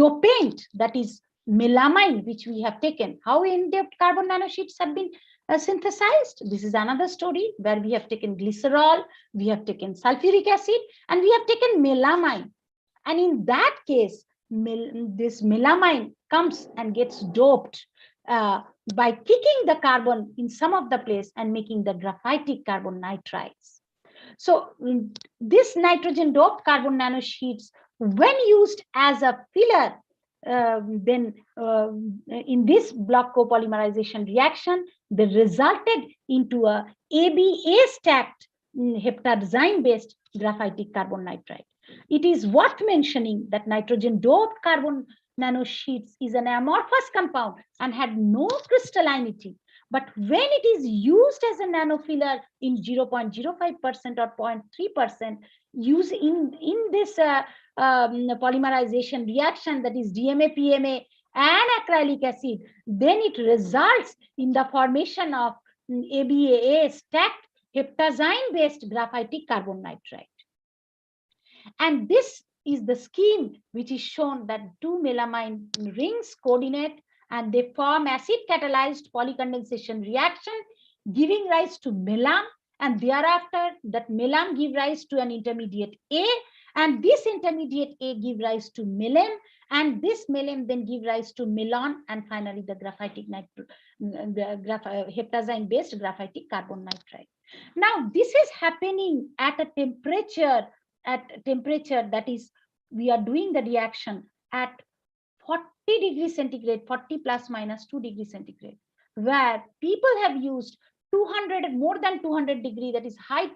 dopant, that is melamine, which we have taken. How n-doped carbon nanosheets have been synthesized? This is another story where we have taken glycerol, we have taken sulfuric acid, and we have taken melamine. And in that case, this melamine comes and gets doped by kicking the carbon in some of the place and making the graphitic carbon nitrides. So this nitrogen doped carbon nanosheets, when used as a filler, then in this block copolymerization reaction, they resulted into a ABA stacked heptazine based graphitic carbon nitride. It is worth mentioning that nitrogen doped carbon nanosheets is an amorphous compound and had no crystallinity. But when it is used as a nanofiller in 0.05% or 0.3%, use in this polymerization reaction, that is DMA-PMA and acrylic acid, then it results in the formation of ABAA stacked heptazine-based graphitic carbon nitride. And this is the scheme which is shown that two melamine rings coordinate and they form acid catalyzed polycondensation reaction, giving rise to melam, and thereafter that melam give rise to an intermediate A, and this intermediate A give rise to melem, and this melem then give rise to melon, and finally the graphitic heptazine based graphitic carbon nitride. Now this is happening at a temperature that is, we are doing the reaction at 40 degrees centigrade, 40 plus minus 2 degrees centigrade, where people have used 200, more than 200 degree, that is high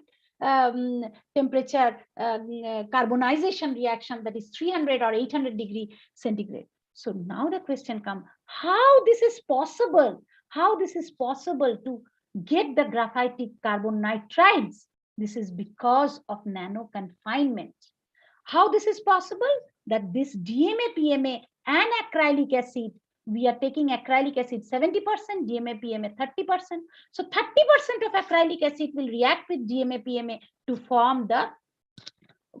temperature carbonization reaction, that is 300 or 800 degree centigrade. So now the question comes, how this is possible? How this is possible to get the graphitic carbon nitrides? This is because of nano confinement. How this is possible? That this DMA-PMA and acrylic acid, we are taking acrylic acid 70%, DMA-PMA 30%. So 30% of acrylic acid will react with DMA-PMA to form the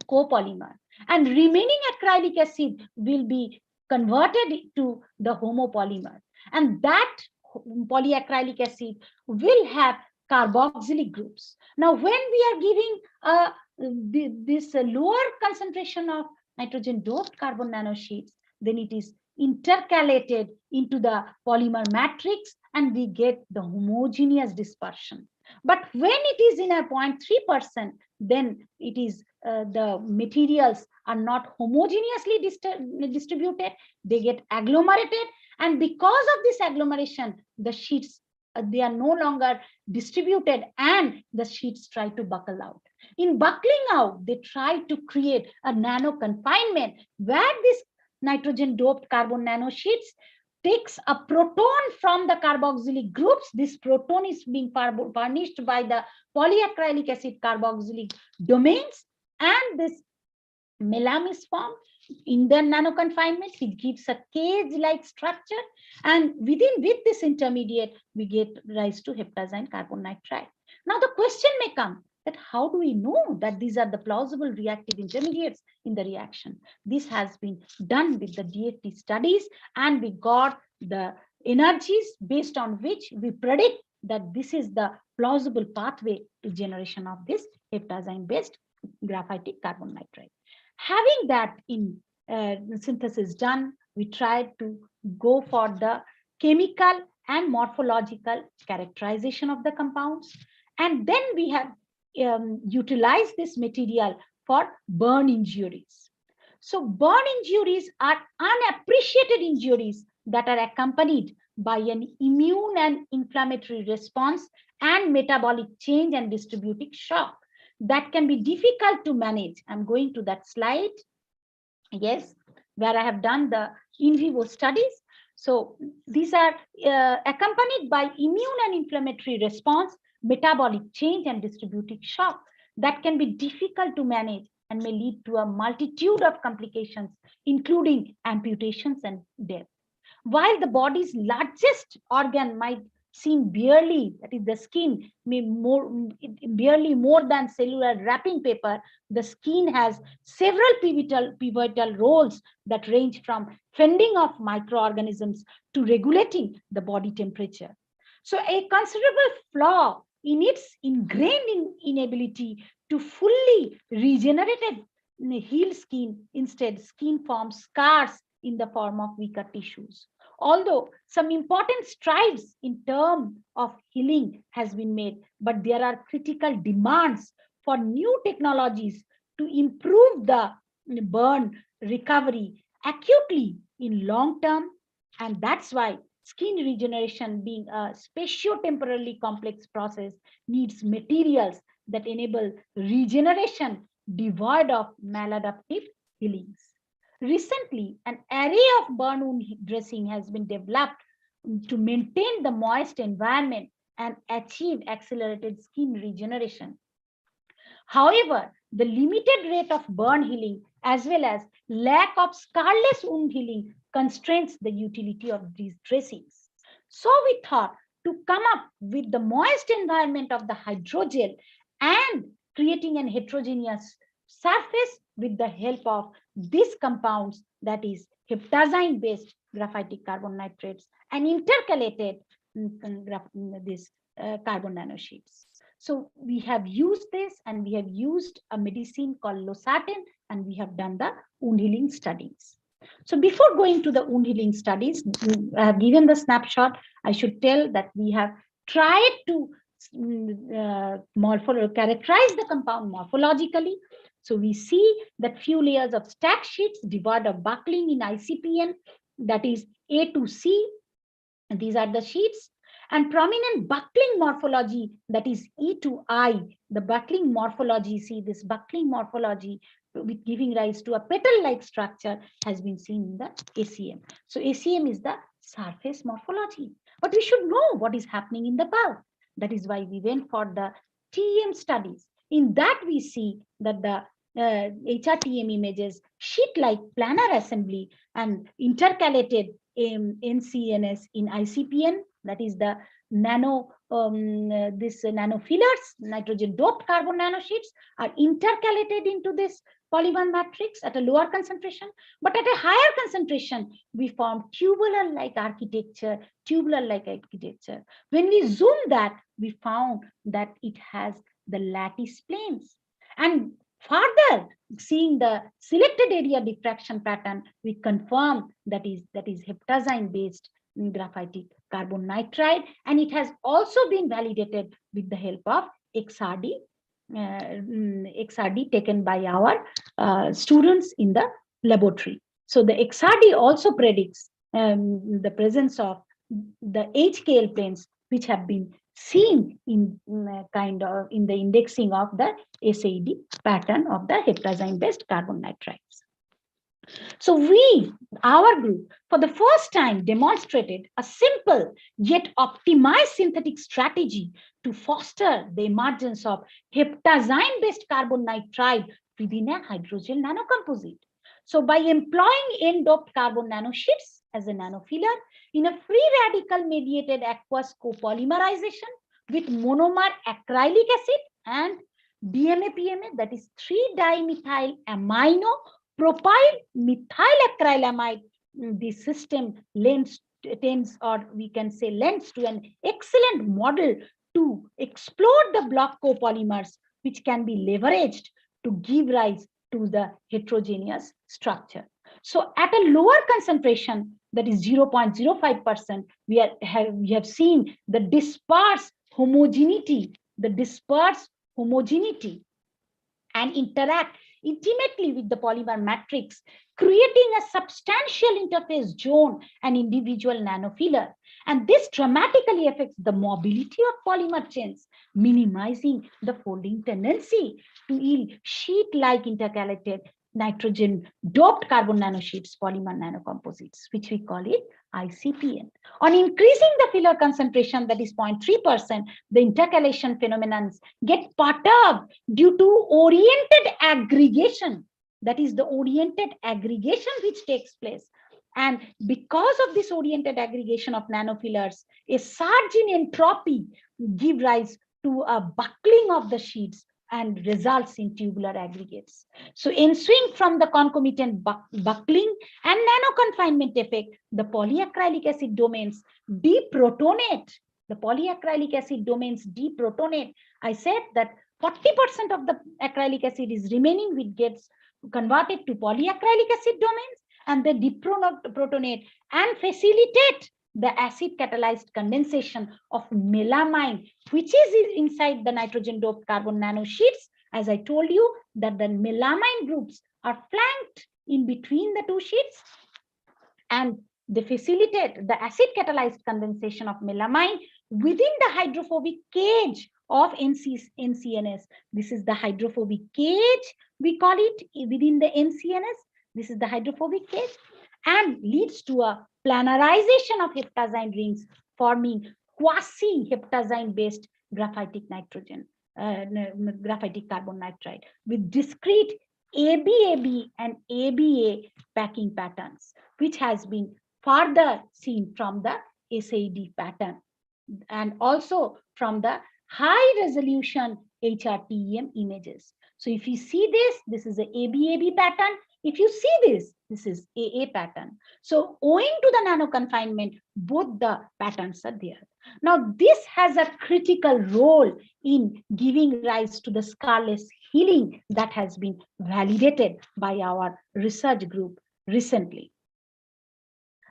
copolymer, and remaining acrylic acid will be converted to the homopolymer, and that polyacrylic acid will have carboxylic groups. Now, when we are giving this lower concentration of nitrogen doped carbon nanosheets, then it is intercalated into the polymer matrix and we get the homogeneous dispersion. But when it is in a 0.3%, then it is the materials are not homogeneously distributed, they get agglomerated, and because of this agglomeration, the sheets they are no longer distributed and the sheets try to buckle out. In buckling out, they try to create a nano confinement where this nitrogen doped carbon nanosheets takes a proton from the carboxylic groups. This proton is being furnished by the polyacrylic acid carboxylic domains, and this melam is formed in the nano confinement. It gives a cage-like structure, and with this intermediate, we get rise to heptazine carbon nitride. Now the question may come that how do we know that these are the plausible reactive intermediates in the reaction? This has been done with the DFT studies, and we got the energies based on which we predict that this is the plausible pathway to generation of this heptazine-based graphitic carbon nitride. Having that in synthesis done, we tried to go for the chemical and morphological characterization of the compounds, and then we have utilized this material for burn injuries. So burn injuries are unappreciated injuries that are accompanied by an immune and inflammatory response and metabolic change and distributive shock that can be difficult to manage. I'm going to that slide. Yes, where I have done the in vivo studies. So these are accompanied by immune and inflammatory response, metabolic change, and distributive shock that can be difficult to manage and may lead to a multitude of complications, including amputations and death. While the body's largest organ might seem barely, that is the skin, barely more than cellular wrapping paper, the skin has several pivotal roles that range from fending off microorganisms to regulating the body temperature. So a considerable flaw in its ingrained inability to fully regenerate a healed skin, instead skin forms scars in the form of weaker tissues. Although some important strides in terms of healing has been made, but there are critical demands for new technologies to improve the burn recovery acutely in long term. And that's why skin regeneration, being a spatio-temporally complex process, needs materials that enable regeneration devoid of maladaptive healings. Recently, an array of burn wound dressing has been developed to maintain the moist environment and achieve accelerated skin regeneration. However, the limited rate of burn healing as well as lack of scarless wound healing constrains the utility of these dressings. So we thought to come up with the moist environment of the hydrogel and creating an heterogeneous surface with the help of these compounds, that is heptazine-based graphitic carbon nitrates and intercalated carbon nanosheets. So we have used this, and we have used a medicine called losartan, and we have done the wound healing studies. So before going to the wound healing studies, I have given the snapshot. I should tell that we have tried to characterize the compound morphologically. So we see that few layers of stack sheets devoid of buckling in ICPN, that is A to C. And these are the sheets. And prominent buckling morphology, that is E to I. The buckling morphology, see this buckling morphology with giving rise to a petal-like structure has been seen in the ACM. So ACM is the surface morphology. But we should know what is happening in the bulk. That is why we went for the TEM studies. In that we see that the HRTM images sheet-like planar assembly and intercalated NCNS in ICPN, that is the nano nanofillers, nitrogen doped carbon nanosheets are intercalated into this polygon matrix at a lower concentration, but at a higher concentration we form tubular-like architecture. When we zoom that, we found that it has the lattice planes. And further, seeing the selected area diffraction pattern, we confirm that is heptazine-based graphitic carbon nitride, and it has also been validated with the help of XRD taken by our students in the laboratory. So the XRD also predicts the presence of the HKL planes, which have been seen in in the indexing of the SAD pattern of the heptazine-based carbon nitrides. So our group, for the first time demonstrated a simple yet optimized synthetic strategy to foster the emergence of heptazine-based carbon nitride within a hydrogel nanocomposite. So by employing N-doped carbon nanosheets as a nanofiller in a free radical mediated aqueous copolymerization with monomer acrylic acid and DMA-PMA, that is 3-dimethyl amino propyl methyl acrylamide, this system lends to an excellent model to explore the block copolymers, which can be leveraged to give rise to the heterogeneous structure. So at a lower concentration, that is 0.05%, we have seen the dispersed homogeneity and interact intimately with the polymer matrix, creating a substantial interface zone and individual nanofiller. And this dramatically affects the mobility of polymer chains, minimizing the folding tendency to yield sheet-like intercalated nitrogen doped carbon nanosheets, polymer nanocomposites, which we call it ICPN. On increasing the filler concentration, that is 0.3%, the intercalation phenomenons get perturbed due to oriented aggregation. That is the oriented aggregation which takes place. And because of this oriented aggregation of nanofillers, a surge in entropy gives rise to a buckling of the sheets and results in tubular aggregates. So ensuing from the concomitant buckling and nano-confinement effect, the polyacrylic acid domains deprotonate. The polyacrylic acid domains deprotonate. I said that 40% of the acrylic acid is remaining, which gets converted to polyacrylic acid domains, and they deprotonate and facilitate the acid catalyzed condensation of melamine, which is inside the nitrogen doped carbon nanosheets. As I told you, that the melamine groups are flanked in between the two sheets, and they facilitate the acid catalyzed condensation of melamine within the hydrophobic cage of NCNS. This is the hydrophobic cage, we call it, within the NCNS. This is the hydrophobic cage, and leads to a planarization of heptazine rings, forming quasi-heptazine based graphitic graphitic carbon nitride with discrete ABAB and ABA packing patterns, which has been further seen from the SAD pattern and also from the high resolution HRTEM images. So if you see this is the ABAB pattern. If you see this is AA pattern. So owing to the nano confinement, both the patterns are there. Now this has a critical role in giving rise to the scarless healing that has been validated by our research group recently.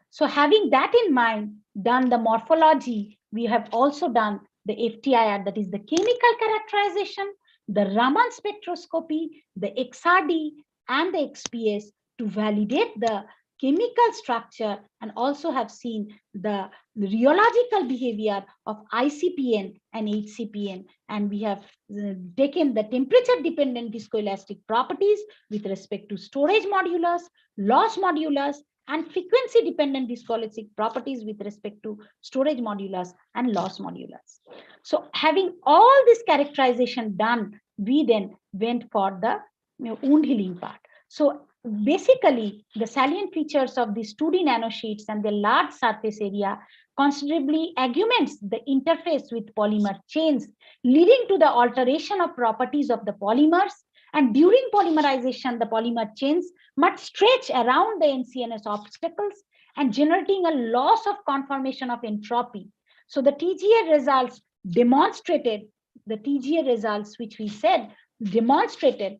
So having that in mind, done the morphology, we have also done the FTIR, that is the chemical characterization, the Raman spectroscopy, the XRD, and the XPS to validate the chemical structure, and also have seen the rheological behavior of ICPN and HCPN. And we have taken the temperature dependent viscoelastic properties with respect to storage modulus, loss modulus, and frequency dependent viscoelastic properties with respect to storage modulus and loss modulus. So having all this characterization done, we then went for the wound healing part. So basically, the salient features of these 2D nanosheets and the large surface area considerably augments the interface with polymer chains, leading to the alteration of properties of the polymers. And during polymerization, the polymer chains must stretch around the NCNS obstacles and generating a loss of conformation of entropy. So the TGA results demonstrated, which we said demonstrated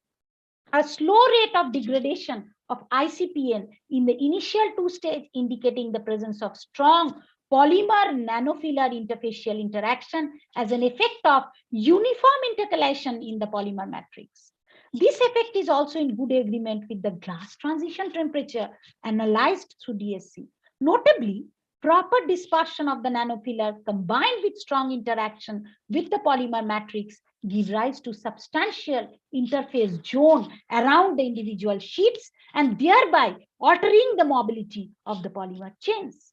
a slow rate of degradation of ICPN in the initial 2 stage, indicating the presence of strong polymer nanofiller interfacial interaction as an effect of uniform intercalation in the polymer matrix. This effect is also in good agreement with the glass transition temperature analyzed through DSC. Notably, proper dispersion of the nanofiller combined with strong interaction with the polymer matrix give rise to substantial interface zone around the individual sheets and thereby altering the mobility of the polymer chains.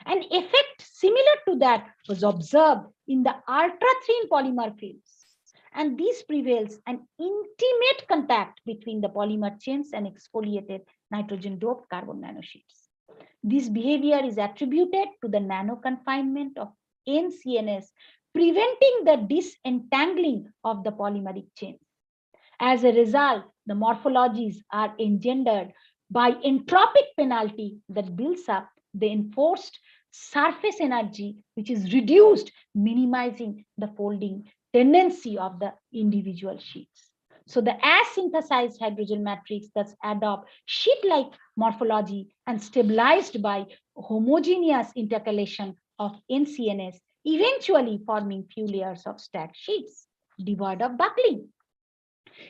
An effect similar to that was observed in the ultra-thin polymer films. And this prevails an intimate contact between the polymer chains and exfoliated nitrogen-doped carbon nanosheets. This behavior is attributed to the nano confinement of NCNS, preventing the disentangling of the polymeric chain. As a result, the morphologies are engendered by entropic penalty that builds up the enforced surface energy, which is reduced, minimizing the folding tendency of the individual sheets. So the as-synthesized hydrogen matrix thus adopt sheet-like morphology and stabilized by homogeneous intercalation of NCNS, eventually forming few layers of stacked sheets devoid of buckling.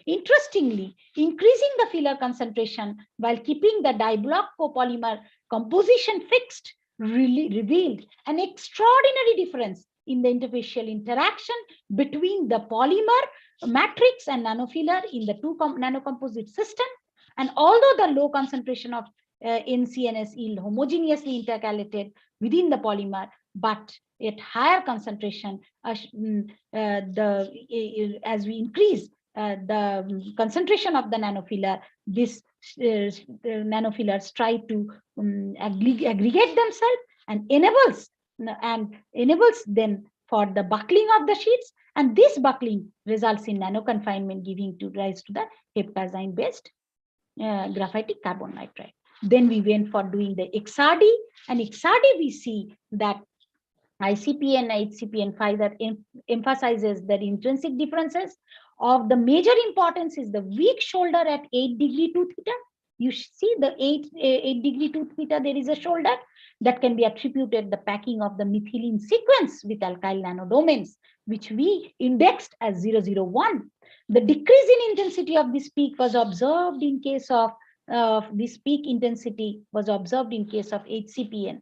Interestingly, increasing the filler concentration while keeping the diblock copolymer composition fixed really revealed an extraordinary difference in the interfacial interaction between the polymer matrix and nanofiller in the two nanocomposite system. And although the low concentration of NCNS yield homogeneously intercalated within the polymer, but at higher concentration, as we increase the concentration of the nanofiller, this nanofillers try to aggregate themselves and enables them for the buckling of the sheets, and this buckling results in nano confinement, giving rise to the heptazine based graphitic carbon nitride. Then we went for doing the XRD, and XRD we see that ICP and HCP 5 that emphasizes the intrinsic differences. Of the major importance is the weak shoulder at 8 degree 2 theta. You see the 8 degree 2 theta, there is a shoulder that can be attributed the packing of the methylene sequence with alkyl nanodomains, which we indexed as 001. The decrease in intensity of this peak was observed in case of this peak intensity was observed in case of HCPN.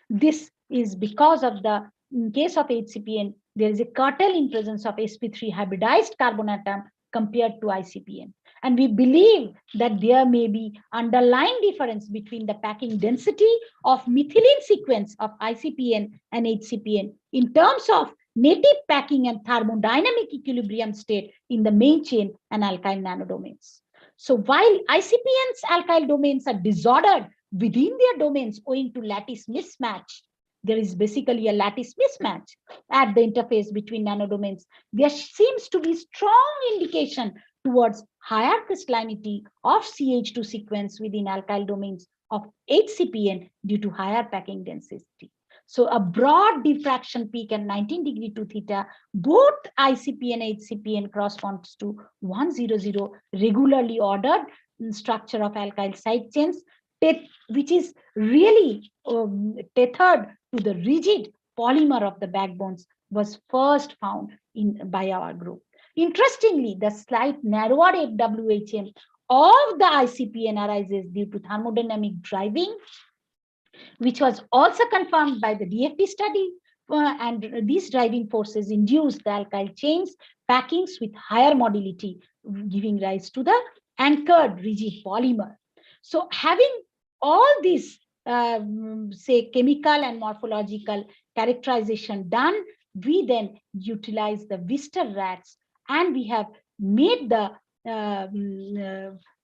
This is because of the, in case of HCPN, there is a cartel in presence of sp3 hybridized carbon atom compared to ICPN. And we believe that there may be underlying difference between the packing density of methylene sequence of ICPN and HCPN in terms of native packing and thermodynamic equilibrium state in the main chain and alkyl nanodomains. So while ICPN's alkyl domains are disordered within their domains owing to lattice mismatch, there is basically a lattice mismatch at the interface between nanodomains. There seems to be strong indication towards higher crystallinity of CH2 sequence within alkyl domains of HCPN due to higher packing density. So a broad diffraction peak at 19 degree 2 theta, both ICP and HCPN corresponds to 100 regularly ordered structure of alkyl side chains, which is really tethered to the rigid polymer of the backbones, was first found by our group. Interestingly, the slight narrower FWHM of the ICPN arises due to thermodynamic driving, which was also confirmed by the DFT study, and these driving forces induce the alkyl chains packings with higher modulity, giving rise to the anchored rigid polymer. So having all these say chemical and morphological characterization done, we then utilize the Wister rats, and we have made the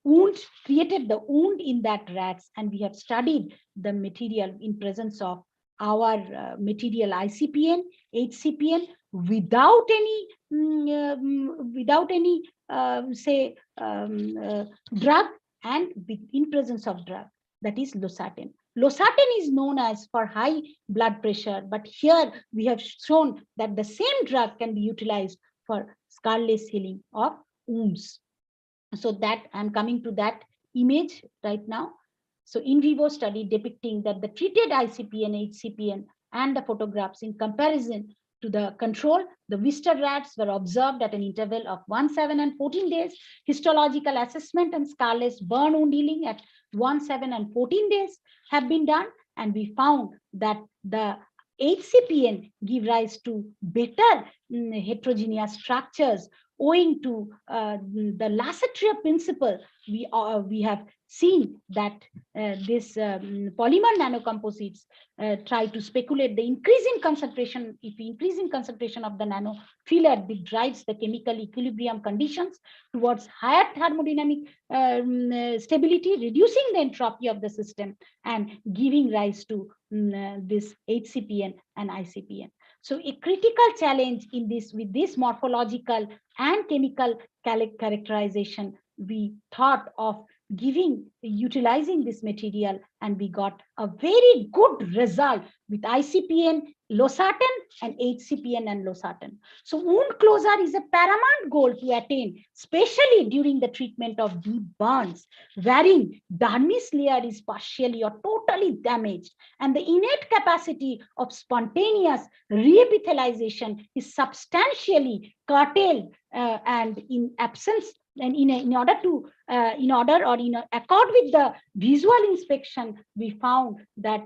wound, created the wound in that rats, and we have studied the material in presence of our material ICPN, HCPN without any drug, and in presence of drug, that is losartan. Losartan is known as for high blood pressure, but here we have shown that the same drug can be utilized for scarless healing of wounds. So that I'm coming to that image right now. So in vivo study depicting that the treated ICPN, HCPN and the photographs in comparison to the control, the Wister rats were observed at an interval of 1, 7, and 14 days. Histological assessment and scarless burn wound healing at 1, 7, and 14 days have been done, and we found that the HCPN give rise to better heterogeneous structures owing to the Lasseter principle. We have seen that this polymer nanocomposites try to speculate the increasing concentration. If increasing concentration of the nanofiller, it drives the chemical equilibrium conditions towards higher thermodynamic stability, reducing the entropy of the system and giving rise to this HCPN and ICPN. So a critical challenge in this, with this morphological and chemical characterization, we thought of utilizing this material, and we got a very good result with ICPN, losartan, and HCPN and losartan. So wound closure is a paramount goal to attain, especially during the treatment of deep burns, wherein dermis layer is partially or totally damaged, and the innate capacity of spontaneous reepithelialization is substantially curtailed, and in absence and in order to in accord with the visual inspection, we found that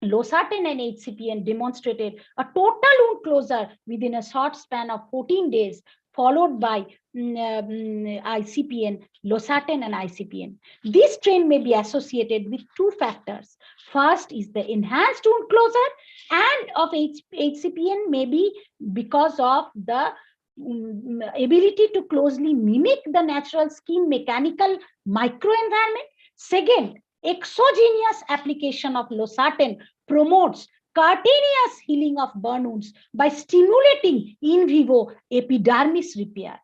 losartan and HCPN demonstrated a total wound closure within a short span of 14 days, followed by ICPN, losartan and ICPN. This trend may be associated with two factors. First is the enhanced wound closure, and of HCPN may be because of the ability to closely mimic the natural skin mechanical microenvironment. Second, exogenous application of losartan promotes cutaneous healing of burn wounds by stimulating in vivo epidermis repair.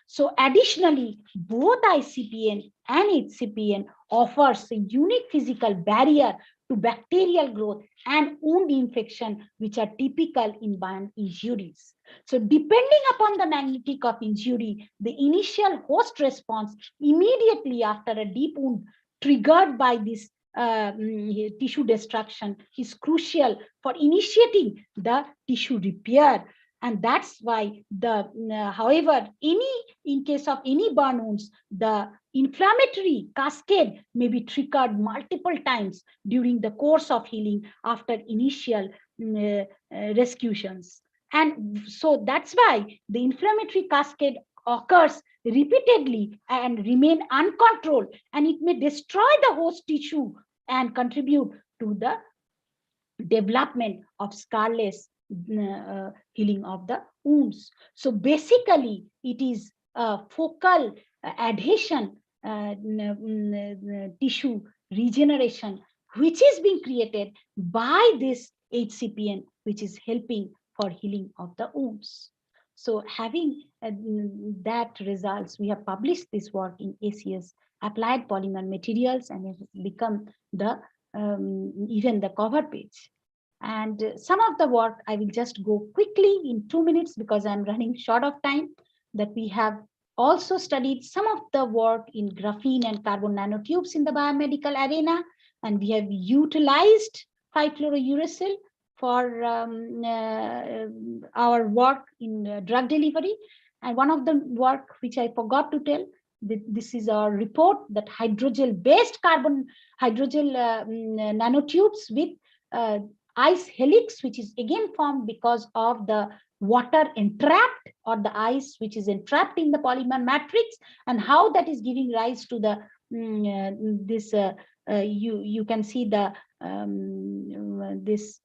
So additionally, both ICPN and HCPN offers a unique physical barrier to bacterial growth and wound infection, which are typical in burn injuries. So depending upon the magnitude of injury, the initial host response immediately after a deep wound triggered by this tissue destruction is crucial for initiating the tissue repair. And that's why however, in case of any burn wounds, the inflammatory cascade may be triggered multiple times during the course of healing after initial rescusions. And so that's why the inflammatory cascade occurs repeatedly and remain uncontrolled, and it may destroy the host tissue and contribute to the development of scarless healing of the wounds. So basically, it is a focal adhesion tissue regeneration which is being created by this HCPN, which is helping for healing of the wounds. So having that results, we have published this work in ACS Applied Polymer Materials, and it has become the even the cover page. And some of the work I will just go quickly in 2 minutes because I'm running short of time. That we have also studied some of the work in graphene and carbon nanotubes in the biomedical arena, and we have utilized 5-fluorouracil for our work in drug delivery. And one of the work which I forgot to tell, this is our report that hydrogel-based nanotubes with ice helix, which is again formed because of the water entrapped or the ice which is entrapped in the polymer matrix, and how that is giving rise to the you can see the this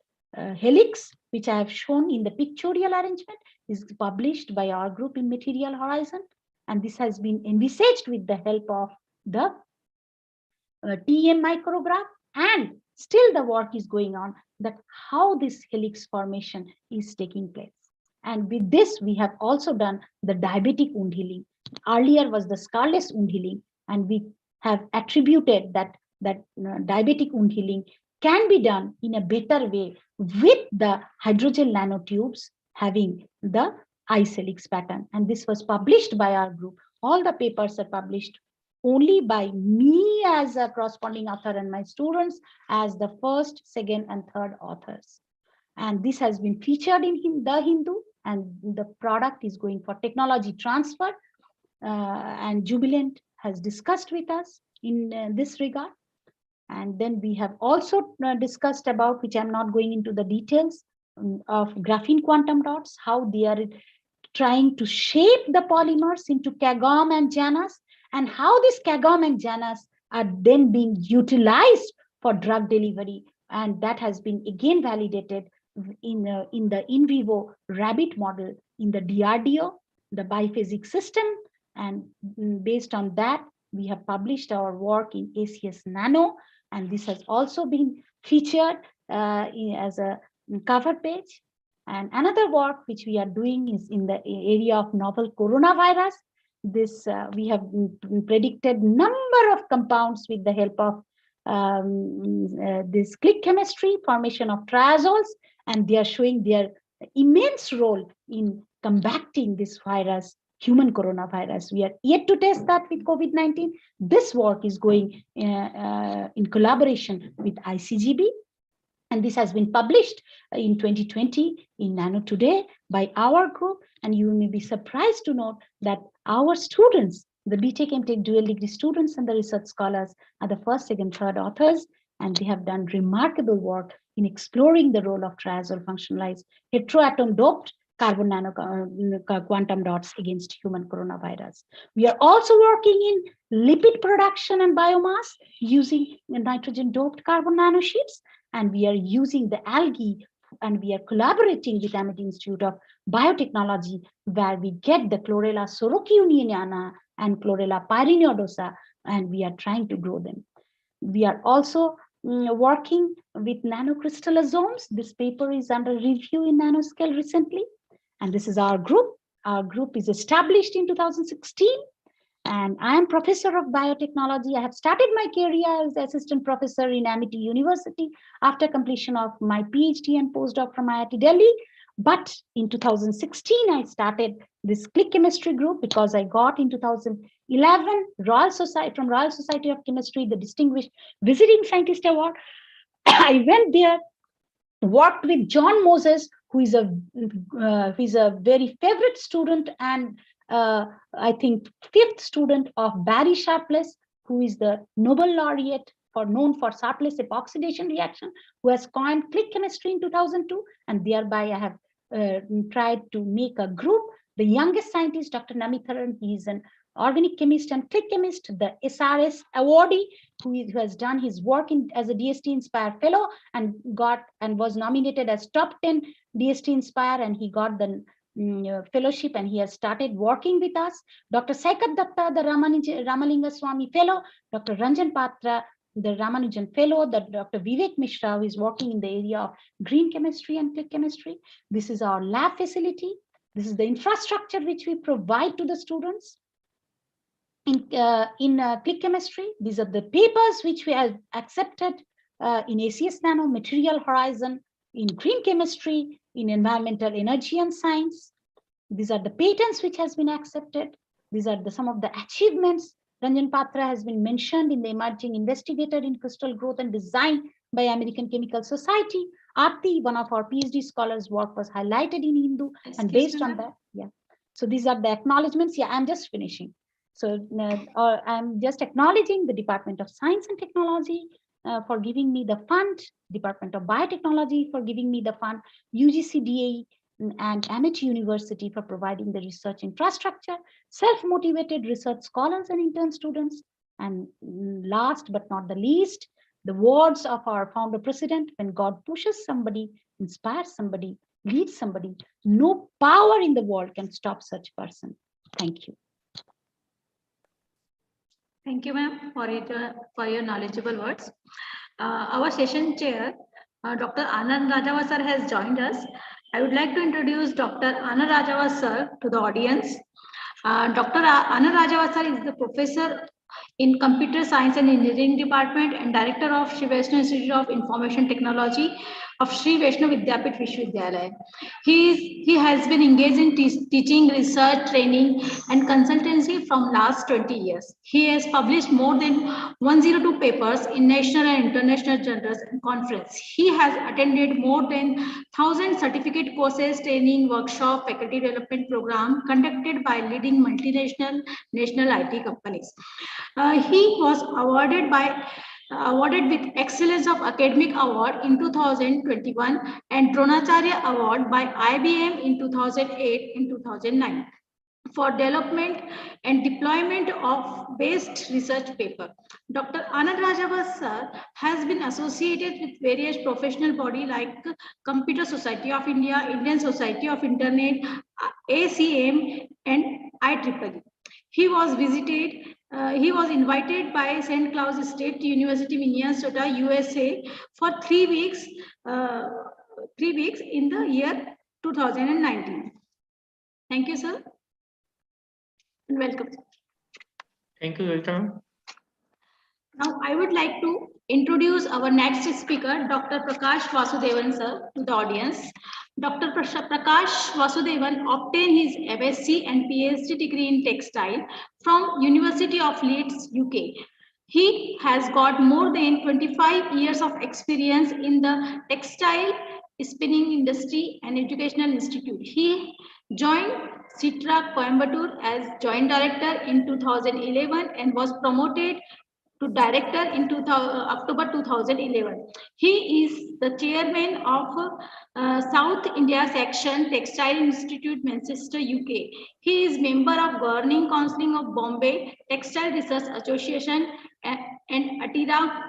helix, which I have shown in the pictorial arrangement, is published by our group in Material Horizon, and this has been envisaged with the help of the TEM micrograph, and still the work is going on that how this helix formation is taking place. And with this, we have also done the diabetic wound healing. Earlier was the scarless wound healing, and we have attributed that diabetic wound healing can be done in a better way with the hydrogel nanotubes having the ice helix pattern. And this was published by our group. All the papers are published only by me as a corresponding author and my students as the first, second, and third authors. And this has been featured in the Hindu, and the product is going for technology transfer. And Jubilant has discussed with us in this regard. And then we have also discussed about, which I'm not going into the details, of graphene quantum dots, how they are trying to shape the polymers into Kagom and Janus, and how these Kagom and Janus are then being utilized for drug delivery. And that has been again validated in the in vivo rabbit model in the DRDO, the biphasic system. And based on that, we have published our work in ACS Nano, and this has also been featured as a cover page. And another work which we are doing is in the area of novel coronavirus. This we have predicted number of compounds with the help of this click chemistry, formation of triazoles, and they are showing their immense role in combating this virus, human coronavirus. We are yet to test that with COVID-19. This work is going in collaboration with ICGB. And this has been published in 2020 in Nano Today by our group. And you may be surprised to note that our students The BTech, MTech dual degree students and the research scholars are the first, second, third authors, and they have done remarkable work in exploring the role of triazole functionalized heteroatom doped carbon nano quantum dots against human coronavirus. We are also working in lipid production and biomass using nitrogen doped carbon nanosheets, and we are using the algae, and we are collaborating with Amity Institute of Biotechnology, where we get the Chlorella sorokiuniana and Chlorella pyreneodosa, and we are trying to grow them. We are also working with nanocrystallosomes. This paper is under review in nanoscale recently, and this is our group. Our group is established in 2016, and I am professor of biotechnology. I have started my career as assistant professor in Amity University after completion of my PhD and postdoc from IIT Delhi. But in 2016, I started this click chemistry group because I got in 2011 Royal Society of Chemistry the Distinguished Visiting Scientist Award. I went there, worked with John Moses, who is a very favorite student, and I think 5th student of Barry Sharpless, who is the Nobel laureate known for Sharpless epoxidation reaction, who has coined click chemistry in 2002, and thereby I have tried to make a group. The youngest scientist, Dr. Namitharan, he is an organic chemist and click chemist, the SRS awardee, who has done his work as a DST Inspire fellow and was nominated as top 10 DST Inspire, and he got the fellowship, and he has started working with us. Dr. Saikat Datta, the Ramalinga Swami fellow, Dr. Ranjan Patra, the Ramanujan fellow, Dr. Vivek Mishra, who is working in the area of green chemistry and click chemistry. This is our lab facility. This is the infrastructure which we provide to the students in click chemistry. These are the papers which we have accepted in ACS Nano, Material Horizon, in green chemistry, in environmental energy and science. These are the patents which has been accepted. These are some of the achievements. Ranjan Patra has been mentioned in the emerging investigator in crystal growth and design by American Chemical Society. Aarti, one of our PhD scholars' work was highlighted in Hindu, and based on that, yeah. So these are the acknowledgements. Yeah, I'm just finishing. So I'm just acknowledging the Department of Science and Technology for giving me the fund, Department of Biotechnology for giving me the fund, UGC DAE and Amity University for providing the research infrastructure, self-motivated research scholars and intern students, and last but not the least, the words of our founder president: when God pushes somebody, inspires somebody, leads somebody, no power in the world can stop such person. Thank you. Thank you, ma'am, for your knowledgeable words. Our session chair, Dr. Anand Rajava sir, has joined us. I would like to introduce Dr. Anand Rajava sir to the audience. Dr. Anand Rajava sir is the professor in Computer Science and Engineering Department and Director of Sri Vaishnav Institute of Information Technology of Sri Vaishnav Vidyapit Vishwavidyalaya. He has been engaged in teaching, research, training and consultancy from last 20 years. He has published more than 102 papers in national and international journals and conferences. He has attended more than 1,000 certificate courses, training, workshop, faculty development program conducted by leading multinational national IT companies. He was awarded with Excellence of Academic Award in 2021 and Dronacharya Award by IBM in 2008 and 2009 for development and deployment of based research paper. Dr. Anand Rajava sir has been associated with various professional bodies like Computer Society of India, Indian Society of Internet, ACM and IEEE. He was invited by St. Cloud State University, Minnesota, USA for 3 weeks, in the year 2019. Thank you, sir. And welcome. Thank you, Yogita. Now, I would like to introduce our next speaker, Dr. Prakash Vasudevan, sir, to the audience. Dr. Prakash Vasudevan obtained his MSc and PhD degree in textile from University of Leeds, UK. He has got more than 25 years of experience in the textile spinning industry and educational institute. He Joined Citra Coimbatore as Joint Director in 2011 and was promoted to Director in October 2011. He is the Chairman of South India Section, Textile Institute, Manchester, UK. He is member of Governing Council of Bombay Textile Research Association and Atira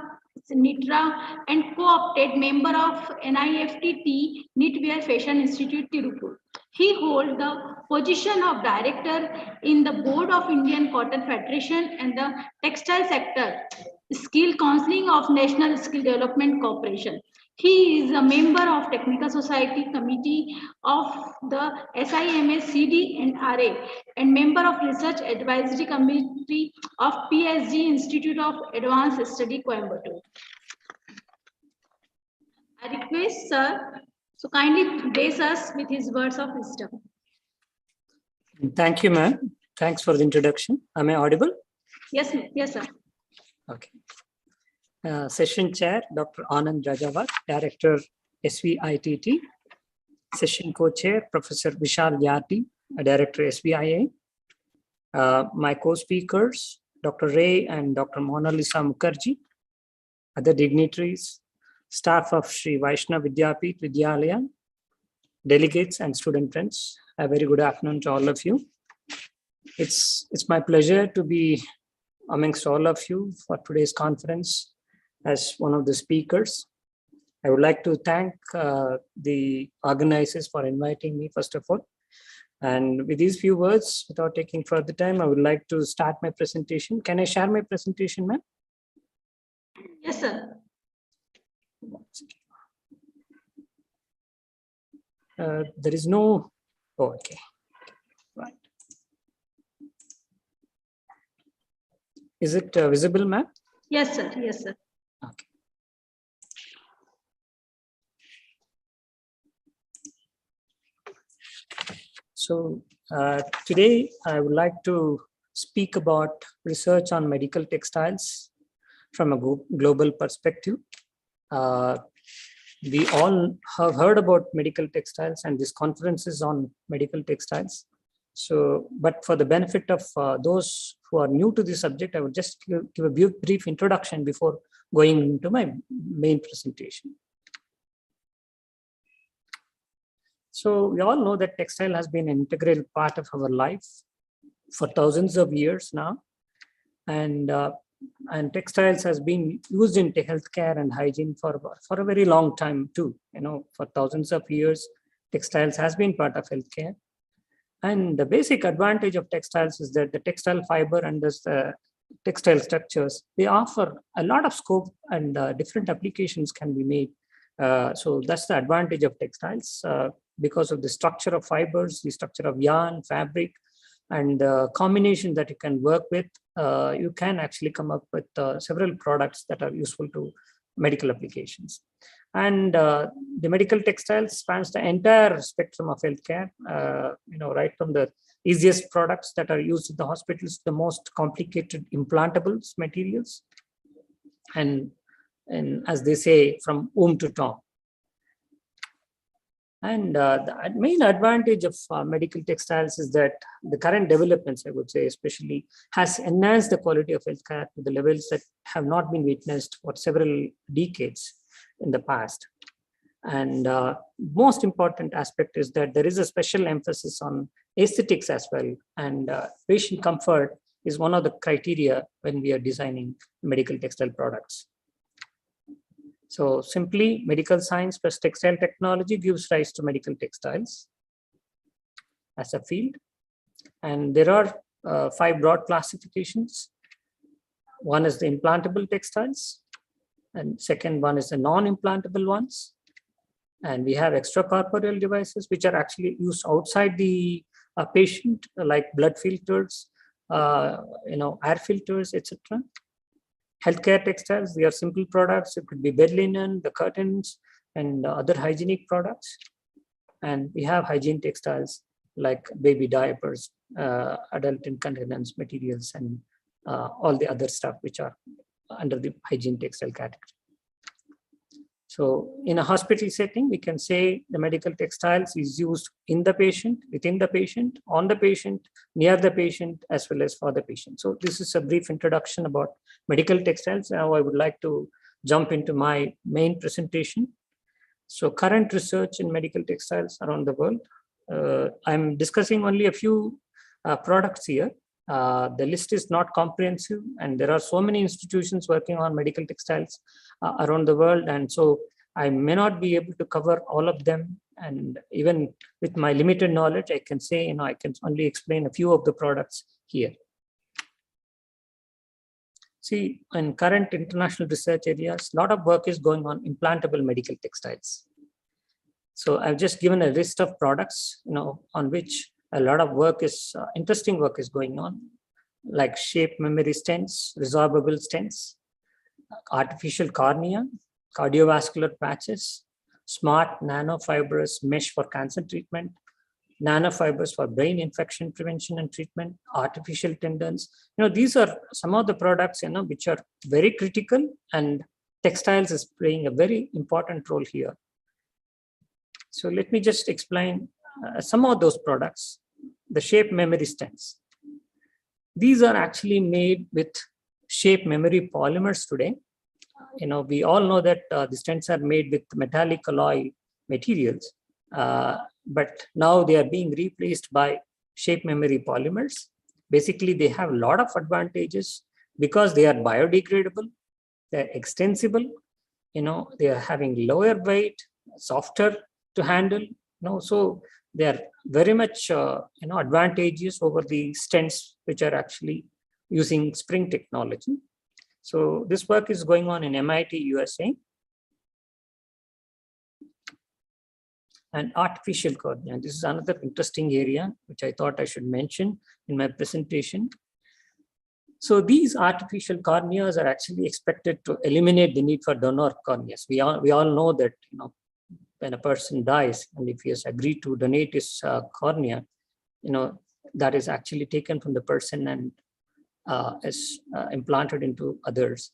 Nitra and co-opted member of NIFTT Knitwear Fashion Institute, Tirupur. He holds the position of director in the board of Indian Cotton Federation and the textile sector skill counseling of National Skill Development Corporation. He is a member of Technical Society Committee of the SIMS CD and RA and member of Research Advisory Committee of PSG Institute of Advanced Study, Coimbatore. I request Sir so kindly grace us with his words of wisdom. Thank you, ma'am. Thanks for the introduction. Am I audible? Yes, yes, sir. Okay. Session Chair, Dr. Anand Rajawat, Director, SVITT. Session Co-Chair, Professor Vishal Yadi, Director, SVIA. My co-speakers, Dr. Ray and Dr. Mona Lisa Mukherjee, other dignitaries, staff of Sri Vaishnav Vidyapith Vidyalaya, delegates and student friends. A very good afternoon to all of you. It's my pleasure to be amongst all of you for today's conference as one of the speakers. I would like to thank the organizers for inviting me, first of all. And with these few words, without taking further time, I would like to start my presentation. Can I share my presentation, ma'am? Yes, sir. There is no, oh, okay, right. Is it visible, ma'am? Yes, sir. Yes, sir. Okay. So today I would like to speak about research on medical textiles from a global perspective. We all have heard about medical textiles, and this conference is on medical textiles. So, but for the benefit of those who are new to this subject, I would just give a brief introduction before going into my main presentation. So we all know that textile has been an integral part of our life for thousands of years now. And textiles has been used in healthcare and hygiene for a very long time too. You know, for thousands of years, textiles has been part of healthcare. And the basic advantage of textiles is that the textile fiber and the textile structures, they offer a lot of scope, and different applications can be made. So that's the advantage of textiles because of the structure of fibers, the structure of yarn, fabric, and the combination that you can work with. You can actually come up with several products that are useful to medical applications. And the medical textiles spans the entire spectrum of healthcare, you know, right from the easiest products that are used in the hospitals, the most complicated implantable materials, and as they say, from womb to tomb. And the main advantage of medical textiles is that the current developments, I would say especially, has enhanced the quality of healthcare to the levels that have not been witnessed for several decades in the past. And most important aspect is that there is a special emphasis on aesthetics as well. And patient comfort is one of the criteria when we are designing medical textile products. So simply, medical science plus textile technology gives rise to medical textiles as a field. And there are 5 broad classifications. One is the implantable textiles, and second one is the non-implantable ones. And we have extracorporeal devices which are actually used outside the patient, like blood filters, you know, air filters, etc. Healthcare textiles, they are simple products. It could be bed linen, the curtains, and other hygienic products. And we have hygiene textiles like baby diapers, adult incontinence materials, and all the other stuff which are under the hygiene textile category. So in a hospital setting, we can say the medical textiles is used in the patient, within the patient, on the patient, near the patient, as well as for the patient. So this is a brief introduction about medical textiles. Now I would like to jump into my main presentation. So current research in medical textiles around the world. I'm discussing only a few products here. The list is not comprehensive, and there are so many institutions working on medical textiles around the world, and so I may not be able to cover all of them. And even with my limited knowledge, I can say, I can only explain a few of the products here. See, in current international research areas, a lot of work is going on implantable medical textiles. So I've just given a list of products, on which a lot of work is, interesting work is going on, like shape memory stents, resorbable stents, artificial cornea, cardiovascular patches, smart nanofibrous mesh for cancer treatment, nanofibers for brain infection prevention and treatment, artificial tendons. These are some of the products, which are very critical, and textiles is playing a very important role here. So let me just explain some of those products. The shape memory stents. These are actually made with shape memory polymers today. We all know that the stents are made with metallic alloy materials, but now they are being replaced by shape memory polymers. Basically, they have a lot of advantages because they are biodegradable, they're extensible, they are having lower weight, softer to handle, so they are very much advantageous over the stents which are actually using spring technology. So this work is going on in MIT, USA. And artificial cornea. This is another interesting area which I thought I should mention in my presentation. So these artificial corneas are actually expected to eliminate the need for donor corneas. We all know that when a person dies, and if he has agreed to donate his cornea, that is actually taken from the person and is implanted into others.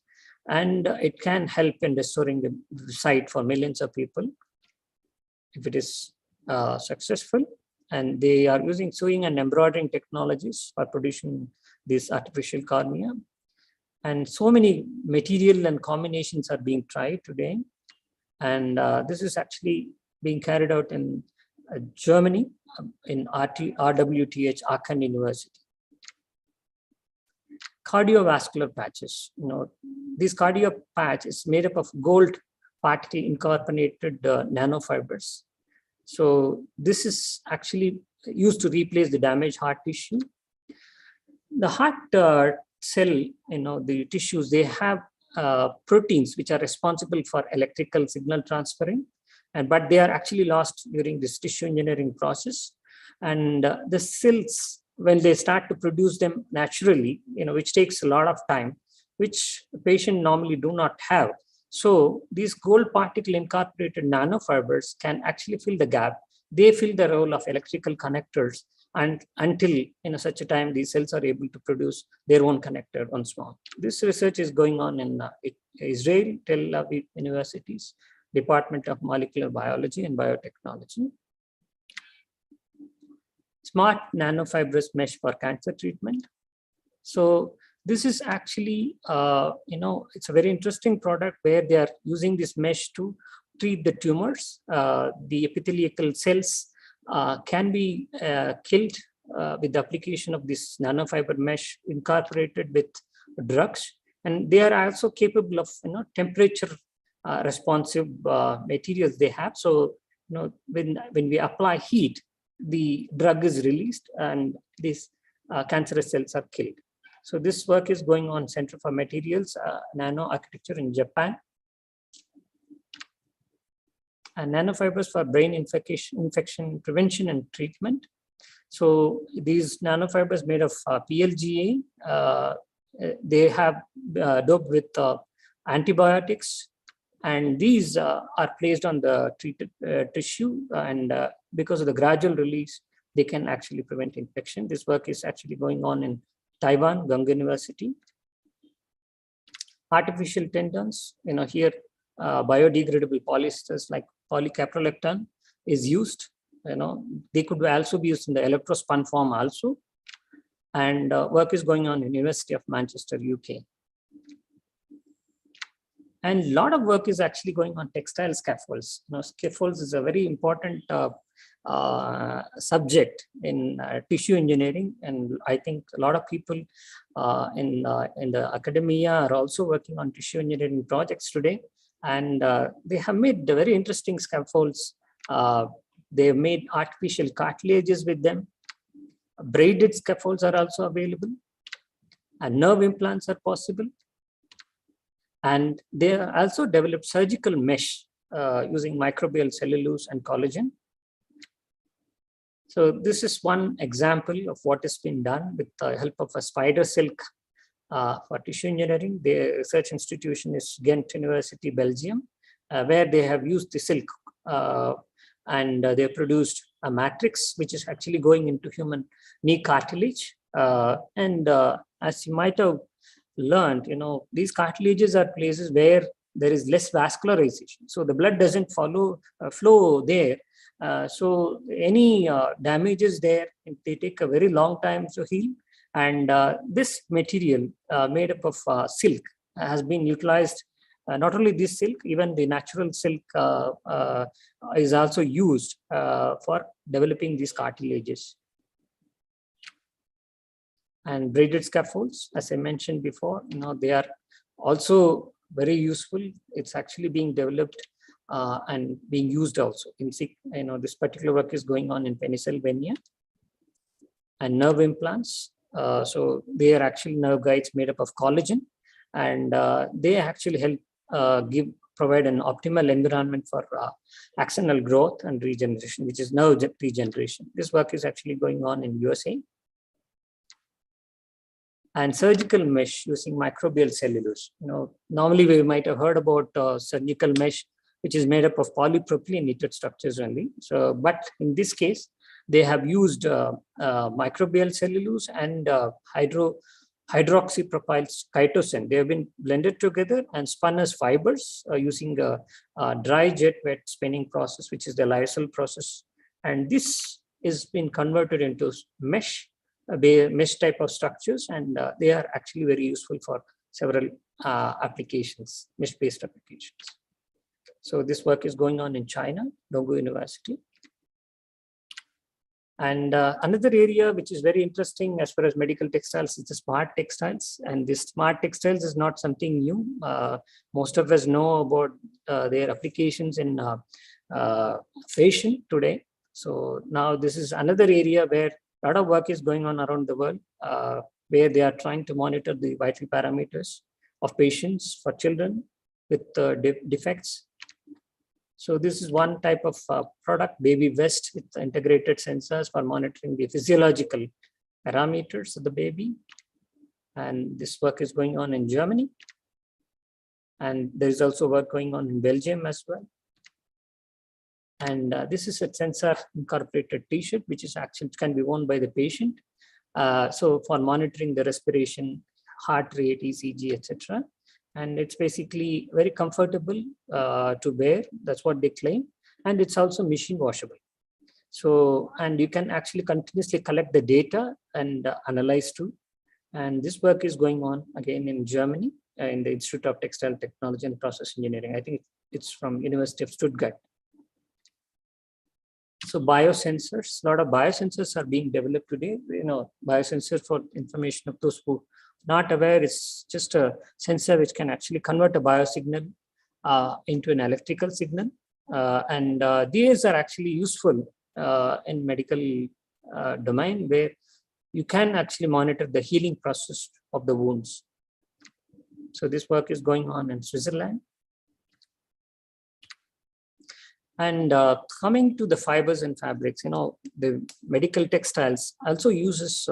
And it can help in restoring the sight for millions of people if it is successful. And they are using sewing and embroidering technologies for producing this artificial cornea. And so many material and combinations are being tried today. And this is actually being carried out in Germany, in RWTH Aachen University. Cardiovascular patches. This cardio patch is made up of gold particle incorporated nanofibers. So this is actually used to replace the damaged heart tissue. The heart cell, the tissues, they have proteins which are responsible for electrical signal transferring, but they are actually lost during this tissue engineering process. And the cells, when they start to produce them naturally, which takes a lot of time, which the patient normally do not have. So these gold particle incorporated nanofibers can actually fill the gap. They fill the role of electrical connectors, and until such a time these cells are able to produce their own connector once more. This research is going on in Israel, Tel Aviv University's Department of Molecular Biology and Biotechnology. Smart nanofibrous mesh for cancer treatment. So this is actually, it's a very interesting product where they are using this mesh to treat the tumors. The epithelial cells can be killed with the application of this nanofiber mesh incorporated with drugs. And they are also capable of, temperature responsive materials they have. So, when we apply heat, the drug is released and these cancerous cells are killed. So this work is going on Center for Materials, Nano Architecture in Japan. And nanofibers for brain infection prevention and treatment. So these nanofibers made of PLGA, they have doped with antibiotics, and these are placed on the treated tissue, and because of the gradual release, they can actually prevent infection. This work is actually going on in Taiwan, Gunga University. Artificial tendons, here biodegradable polyesters like polycaprolactam is used. They could also be used in the electrospun form also. And work is going on in University of Manchester, UK. And a lot of work is actually going on textile scaffolds. Scaffolds is a very important subject in tissue engineering, and I think a lot of people in the academia are also working on tissue engineering projects today, and they have made very interesting scaffolds. They have made artificial cartilages with them. Braided scaffolds are also available, and nerve implants are possible. And they are also developed surgical mesh using microbial cellulose and collagen. So this is one example of what has been done with the help of a spider silk for tissue engineering. The research institution is Ghent University, Belgium, where they have used the silk and they produced a matrix which is actually going into human knee cartilage. As you might have learned, these cartilages are places where there is less vascularization, so the blood doesn't flow there. So any damages there, they take a very long time to heal. And this material made up of silk has been utilized. Not only this silk, even the natural silk is also used for developing these cartilages. And braided scaffolds, as I mentioned before, they are also very useful. It's actually being developed and being used also in this particular work is going on in Pennsylvania. And nerve implants, so they are actually nerve guides made up of collagen, and they actually help provide an optimal environment for axonal growth and regeneration, which is nerve regeneration. This work is actually going on in USA. And surgical mesh using microbial cellulose. Normally we might have heard about surgical mesh, which is made up of polypropylene knitted structures only. So, but in this case, they have used microbial cellulose and hydroxypropyl chitosan. They have been blended together and spun as fibers using a dry jet wet spinning process, which is the lyocell process. And this is been converted into mesh type of structures, and they are actually very useful for several applications, mesh-based applications. So this work is going on in China, Donggu University. And another area which is very interesting as far as medical textiles is the smart textiles. And this smart textiles is not something new. Most of us know about their applications in fashion today. So now this is another area where a lot of work is going on around the world, where they are trying to monitor the vital parameters of patients for children with defects. So this is one type of product, baby vest with integrated sensors for monitoring the physiological parameters of the baby. And this work is going on in Germany. And there is also work going on in Belgium as well. And this is a sensor incorporated t-shirt, which is actually can be worn by the patient. So for monitoring the respiration, heart rate, ECG, etc. And it's basically very comfortable to wear. That's what they claim. And it's also machine washable. So, and you can actually continuously collect the data and analyze too. And this work is going on again in Germany, in the Institute of Textile Technology and Process Engineering. I think it's from University of Stuttgart. So biosensors, a lot of biosensors are being developed today. Biosensors, for information of those who are not aware, it's just a sensor which can actually convert a biosignal into an electrical signal. These are actually useful in medical domain, where you can actually monitor the healing process of the wounds. So this work is going on in Switzerland. And coming to the fibers and fabrics, the medical textiles also uses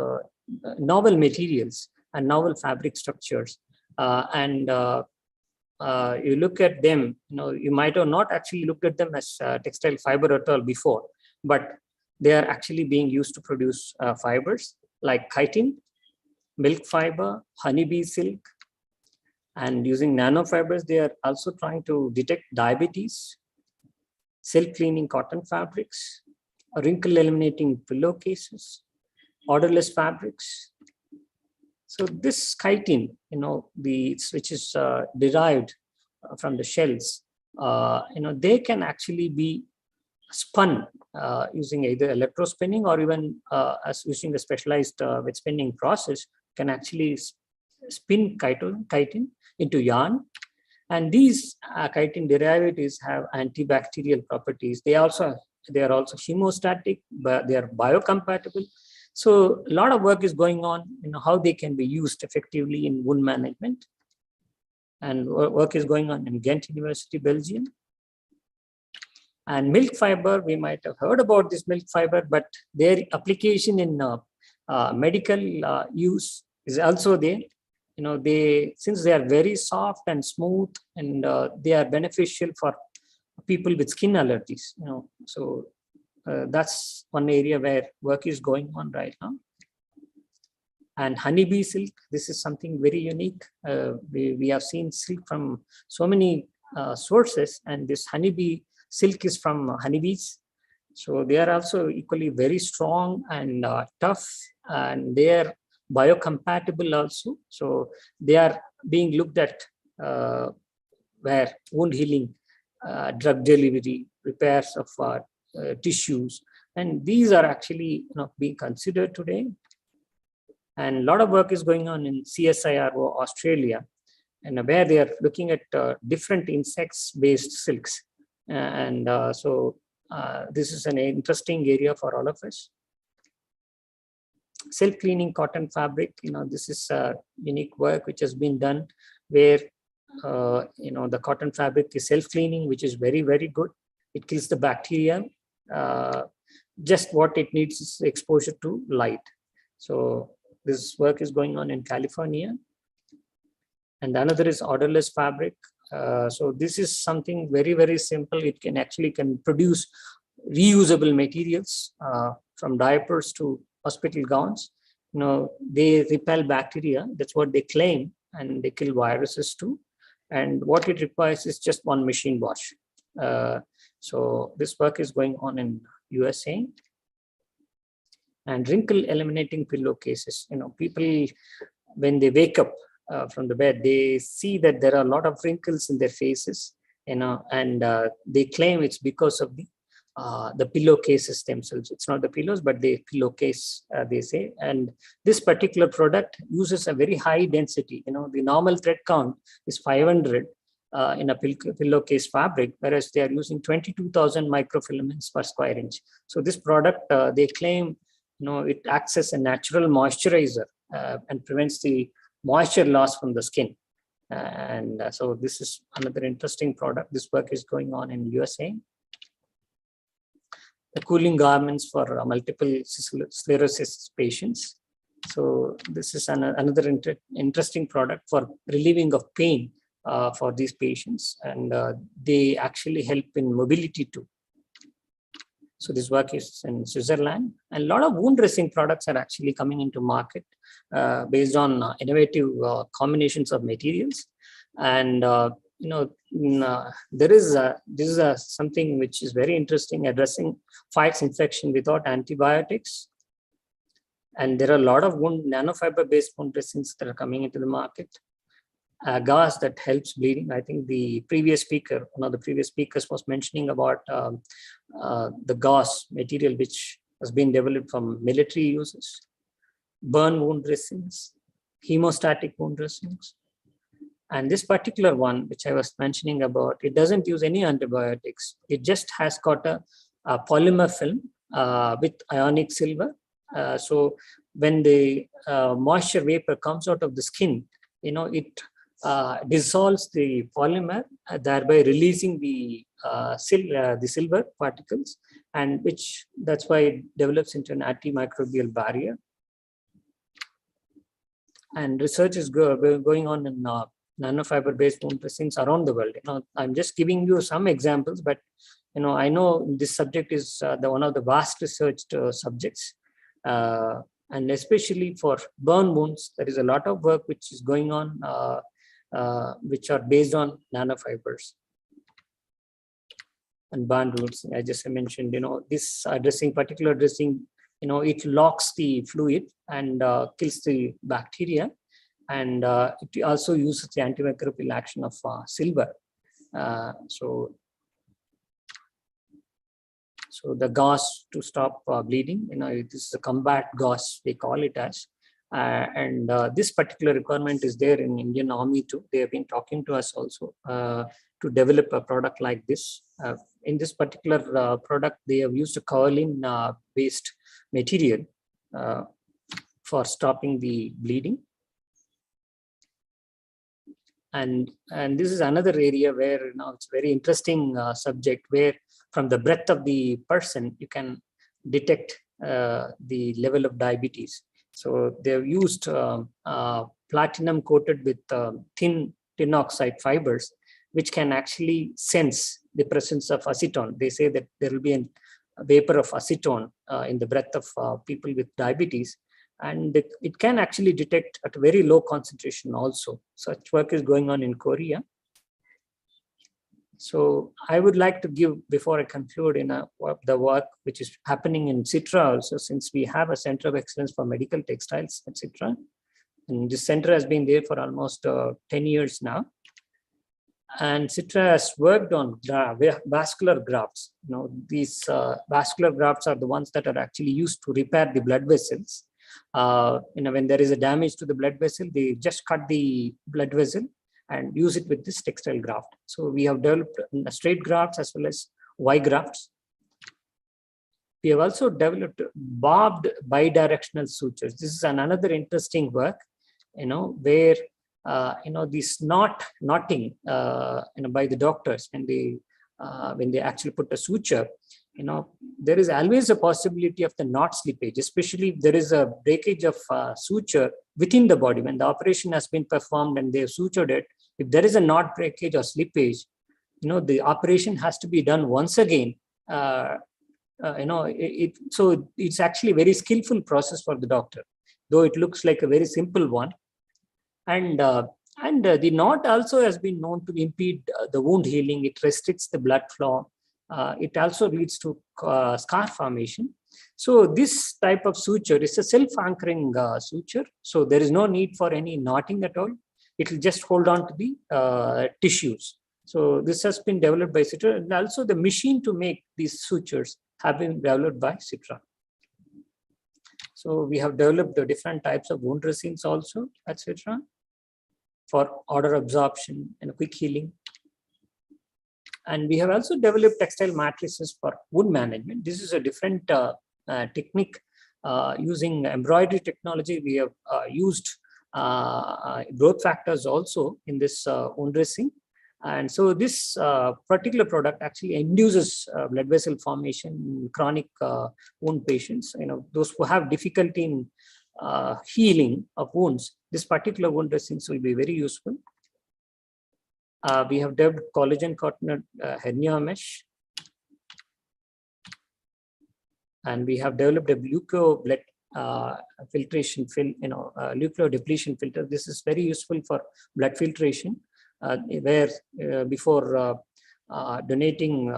novel materials and novel fabric structures. You look at them, you might have not actually looked at them as textile fiber at all before, but they are actually being used to produce fibers like chitin, milk fiber, honeybee silk, And using nanofibers, they are also trying to detect diabetes, self-cleaning cotton fabrics, wrinkle eliminating pillowcases, odorless fabrics. So this chitin, which is derived from the shells, they can actually be spun using either electrospinning or even as using a specialized wet spinning process, can actually spin chitin into yarn. And these chitin derivatives have antibacterial properties. They are also hemostatic, but they are biocompatible. So a lot of work is going on in how they can be used effectively in wound management. And work is going on in Ghent University, Belgium. And milk fiber, we might have heard about this milk fiber, but their application in medical use is also there. Since they are very soft and smooth, and they are beneficial for people with skin allergies. So that's one area where work is going on right now. And honeybee silk, this is something very unique. We have seen silk from so many sources, and this honeybee silk is from honeybees. So they are also equally very strong and tough, and they are biocompatible also. So they are being looked at where wound healing, drug delivery, repairs of tissues, and these are actually being considered today. And a lot of work is going on in CSIRO Australia, and where they are looking at different insects-based silks. So this is an interesting area for all of us. Self-cleaning cotton fabric, this is a unique work which has been done where, the cotton fabric is self-cleaning, which is very, very good. It kills the bacteria. Just what it needs is exposure to light. So this work is going on in California. And another is odorless fabric. So this is something very, very simple. It can produce reusable materials from diapers to hospital gowns. They repel bacteria. That's what they claim, and they kill viruses too. And what it requires is just one machine wash. So this work is going on in USA. And wrinkle eliminating pillowcases. People, when they wake up from the bed, they see that there are a lot of wrinkles in their faces, and they claim it's because of the pillowcases themselves. It's not the pillows, but the pillowcase, they say. And this particular product uses a very high density. The normal thread count is 500 in a pillowcase fabric, whereas they are using 22,000 microfilaments per square inch. So this product, they claim, it acts as a natural moisturizer and prevents the moisture loss from the skin. So this is another interesting product. This work is going on in USA. The cooling garments for multiple sclerosis patients. So this is another interesting product for relieving of pain for these patients, and they actually help in mobility too. So this work is in Switzerland, and a lot of wound dressing products are actually coming into market based on innovative combinations of materials. And this is something which is very interesting, addressing fights infection without antibiotics. And there are a lot of nanofiber-based wound dressings that are coming into the market. Gauze that helps bleeding. I think the previous speaker, one of the previous speakers, was mentioning about the Gauss material, which has been developed from military uses, burn wound dressings, hemostatic wound dressings. And this particular one, which I was mentioning about, it doesn't use any antibiotics. It just has got a polymer film with ionic silver. So when the moisture vapor comes out of the skin, it dissolves the polymer, thereby releasing the silver particles, and that's why it develops into an antimicrobial barrier. And research is going on in nanofiber-based wound dressings around the world. I'm just giving you some examples, but I know this subject is one of the vast researched subjects, and especially for burn wounds, there is a lot of work which is going on which are based on nanofibers and band roots. I just mentioned, this particular dressing, it locks the fluid and kills the bacteria, and it also uses the antimicrobial action of silver. So the gauze to stop bleeding, this is a combat gauze, they call it as. And this particular requirement is there in Indian Army too. They have been talking to us also to develop a product like this. In this particular product, they have used a kaolin based material for stopping the bleeding. And this is another area where it's a very interesting subject, where from the breath of the person you can detect the level of diabetes. So they've used platinum coated with thin tin oxide fibers, which can actually sense the presence of acetone. They say that there will be a vapor of acetone in the breath of people with diabetes, and it can actually detect at a very low concentration also. Such work is going on in Korea. So I would like to give, before I conclude, the work which is happening in Citra also, since we have a center of excellence for medical textiles at Citra. And this center has been there for almost 10 years now. And Citra has worked on vascular grafts. These vascular grafts are the ones that are actually used to repair the blood vessels. When there is a damage to the blood vessel, they just cut the blood vessel and use it with this textile graft. So we have developed straight grafts as well as Y grafts. We have also developed barbed bidirectional sutures. This is another interesting work, where this knotting, by the doctors, when they actually put a suture, there is always a possibility of the knot slippage, especially if there is a breakage of suture within the body. When the operation has been performed and they have sutured it, if there is a knot breakage or slippage, the operation has to be done once again. So it's actually a very skillful process for the doctor, though it looks like a very simple one. And the knot also has been known to impede the wound healing. It restricts the blood flow. It also leads to scar formation. So this type of suture is a self-anchoring suture. So there is no need for any knotting at all. It will just hold on to the tissues. So this has been developed by Citra, and also the machine to make these sutures have been developed by Citra. So we have developed the different types of wound dressings also at Citra for odor absorption and quick healing. And we have also developed textile matrices for wound management. This is a different technique using embroidery technology. We have used growth factors also in this wound dressing. And so this particular product actually induces blood vessel formation in chronic wound patients. Those who have difficulty in healing of wounds, this particular wound dressings will be very useful. We have developed collagen cotton hernia mesh, and we have developed a leuco blood filtration leuco depletion filter. This is very useful for blood filtration, where before donating,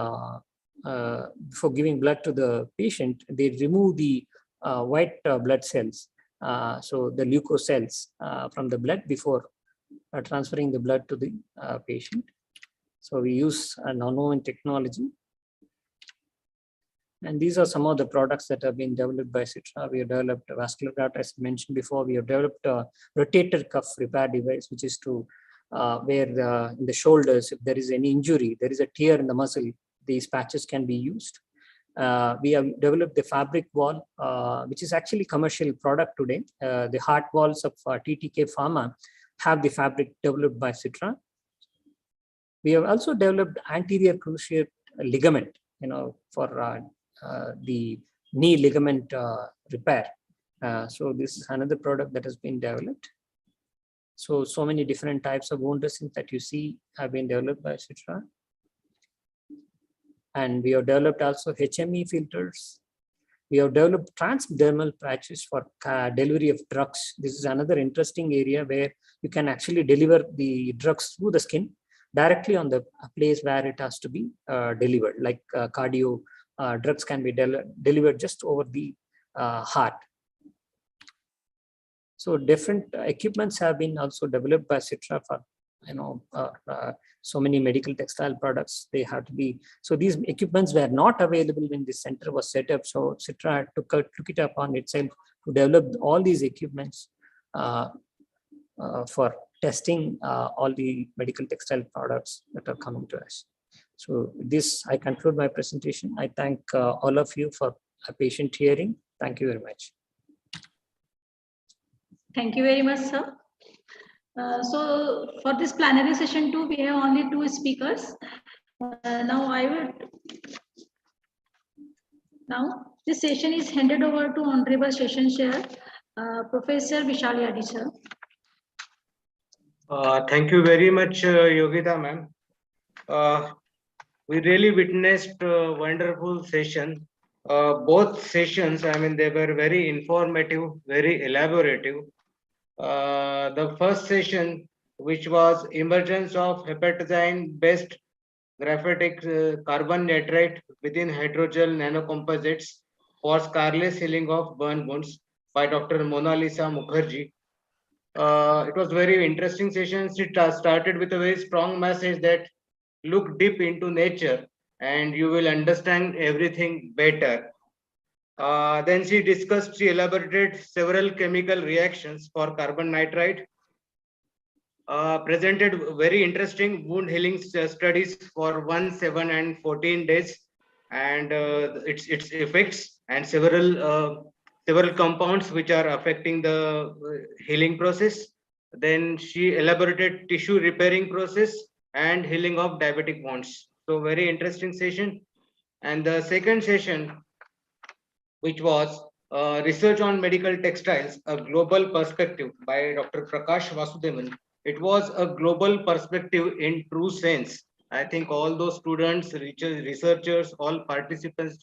before giving blood to the patient, they remove the white blood cells, so the leukocells from the blood before transferring the blood to the patient. So we use nonwoven technology. And these are some of the products that have been developed by Citra. We have developed a vascular graft, as mentioned before. We have developed a rotator cuff repair device, which is to where in the shoulders, if there is any injury, there is a tear in the muscle, these patches can be used. We have developed the fabric wall, which is actually commercial product today. The heart walls of TTK Pharma have the fabric developed by Citra. We have also developed anterior cruciate ligament, for the knee ligament repair. So this is another product that has been developed. So many different types of wound dressings that you see have been developed by Citra. And we have developed also HME filters. We have developed transdermal patches for delivery of drugs. This is another interesting area where you can actually deliver the drugs through the skin directly on the place where it has to be delivered, like cardio drugs can be delivered just over the heart. So different equipments have been also developed by Citra for, so many medical textile products. They have to be, so these equipments were not available when this center was set up. So Citra took it upon itself to develop all these equipments for testing all the medical textile products that are coming to us. So this, I conclude my presentation. I thank all of you for a patient hearing. Thank you very much. Thank you very much, sir. So for this plenary session 2, we have only 2 speakers. Now this session is handed over to Honorable Session Chair, Professor Vishal Yadi, sir. Thank you very much, Yogita ma'am. We really witnessed a wonderful session. Both sessions, I mean, they were very informative, very elaborative. The first session, which was emergence of hepatidine-based graphitic carbon nitride within hydrogel nanocomposites for scarless healing of burn wounds by Dr. Mona Lisa Mukherjee. It was very interesting session. It started with a very strong message that look deep into nature and you will understand everything better. Then she elaborated several chemical reactions for carbon nitride, presented very interesting wound healing studies for 1, 7, and 14 days, and its effects, and several compounds which are affecting the healing process. Then she elaborated tissue repairing process and healing of diabetic wounds. So very interesting session. And the second session, which was research on medical textiles, a global perspective by Dr. Prakash Vasudevan. It was a global perspective in true sense. I think all those students, researchers, all participants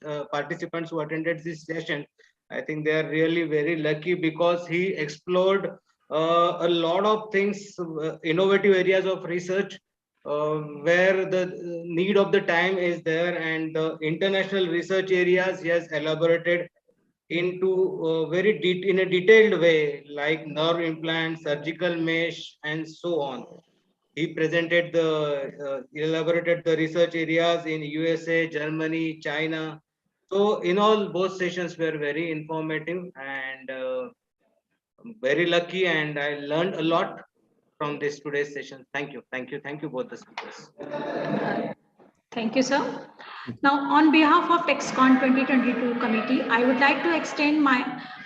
who attended this session, I think they are really very lucky because he explored a lot of things, innovative areas of research, where the need of the time is there, and the international research areas he has elaborated into in a detailed way, like nerve implants, surgical mesh, and so on. He presented elaborated the research areas in USA, Germany, China. So in all, both sessions were very informative and I'm very lucky, and I learned a lot from this today's session. Thank you both the speakers. Thank you, sir. Now, on behalf of TEXCON 2022 committee, I would like to extend my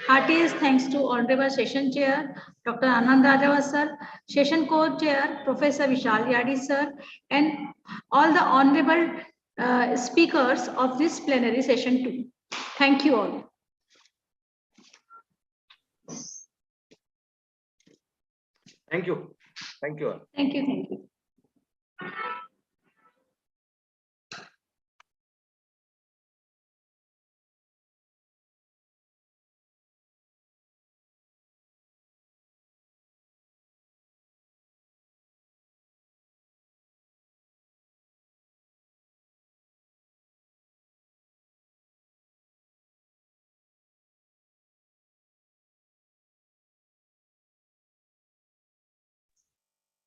heartiest thanks to Honorable Session Chair, Dr. Anand Rajawat sir, Session Co-Chair, Professor Vishal Yadi sir, and all the honorable speakers of this plenary session 2. Thank you all. Thank you all. Thank you. Thank you.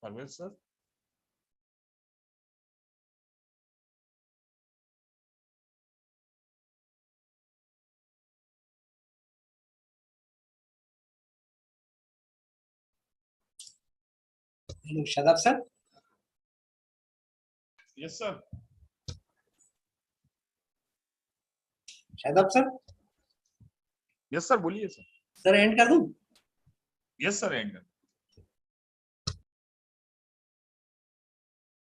Garwal sir. Hello, Shadab sir. Yes sir. Shadab sir. Yes sir, बोलिए sir. Sir, end कर दूं? Yes sir, end कर.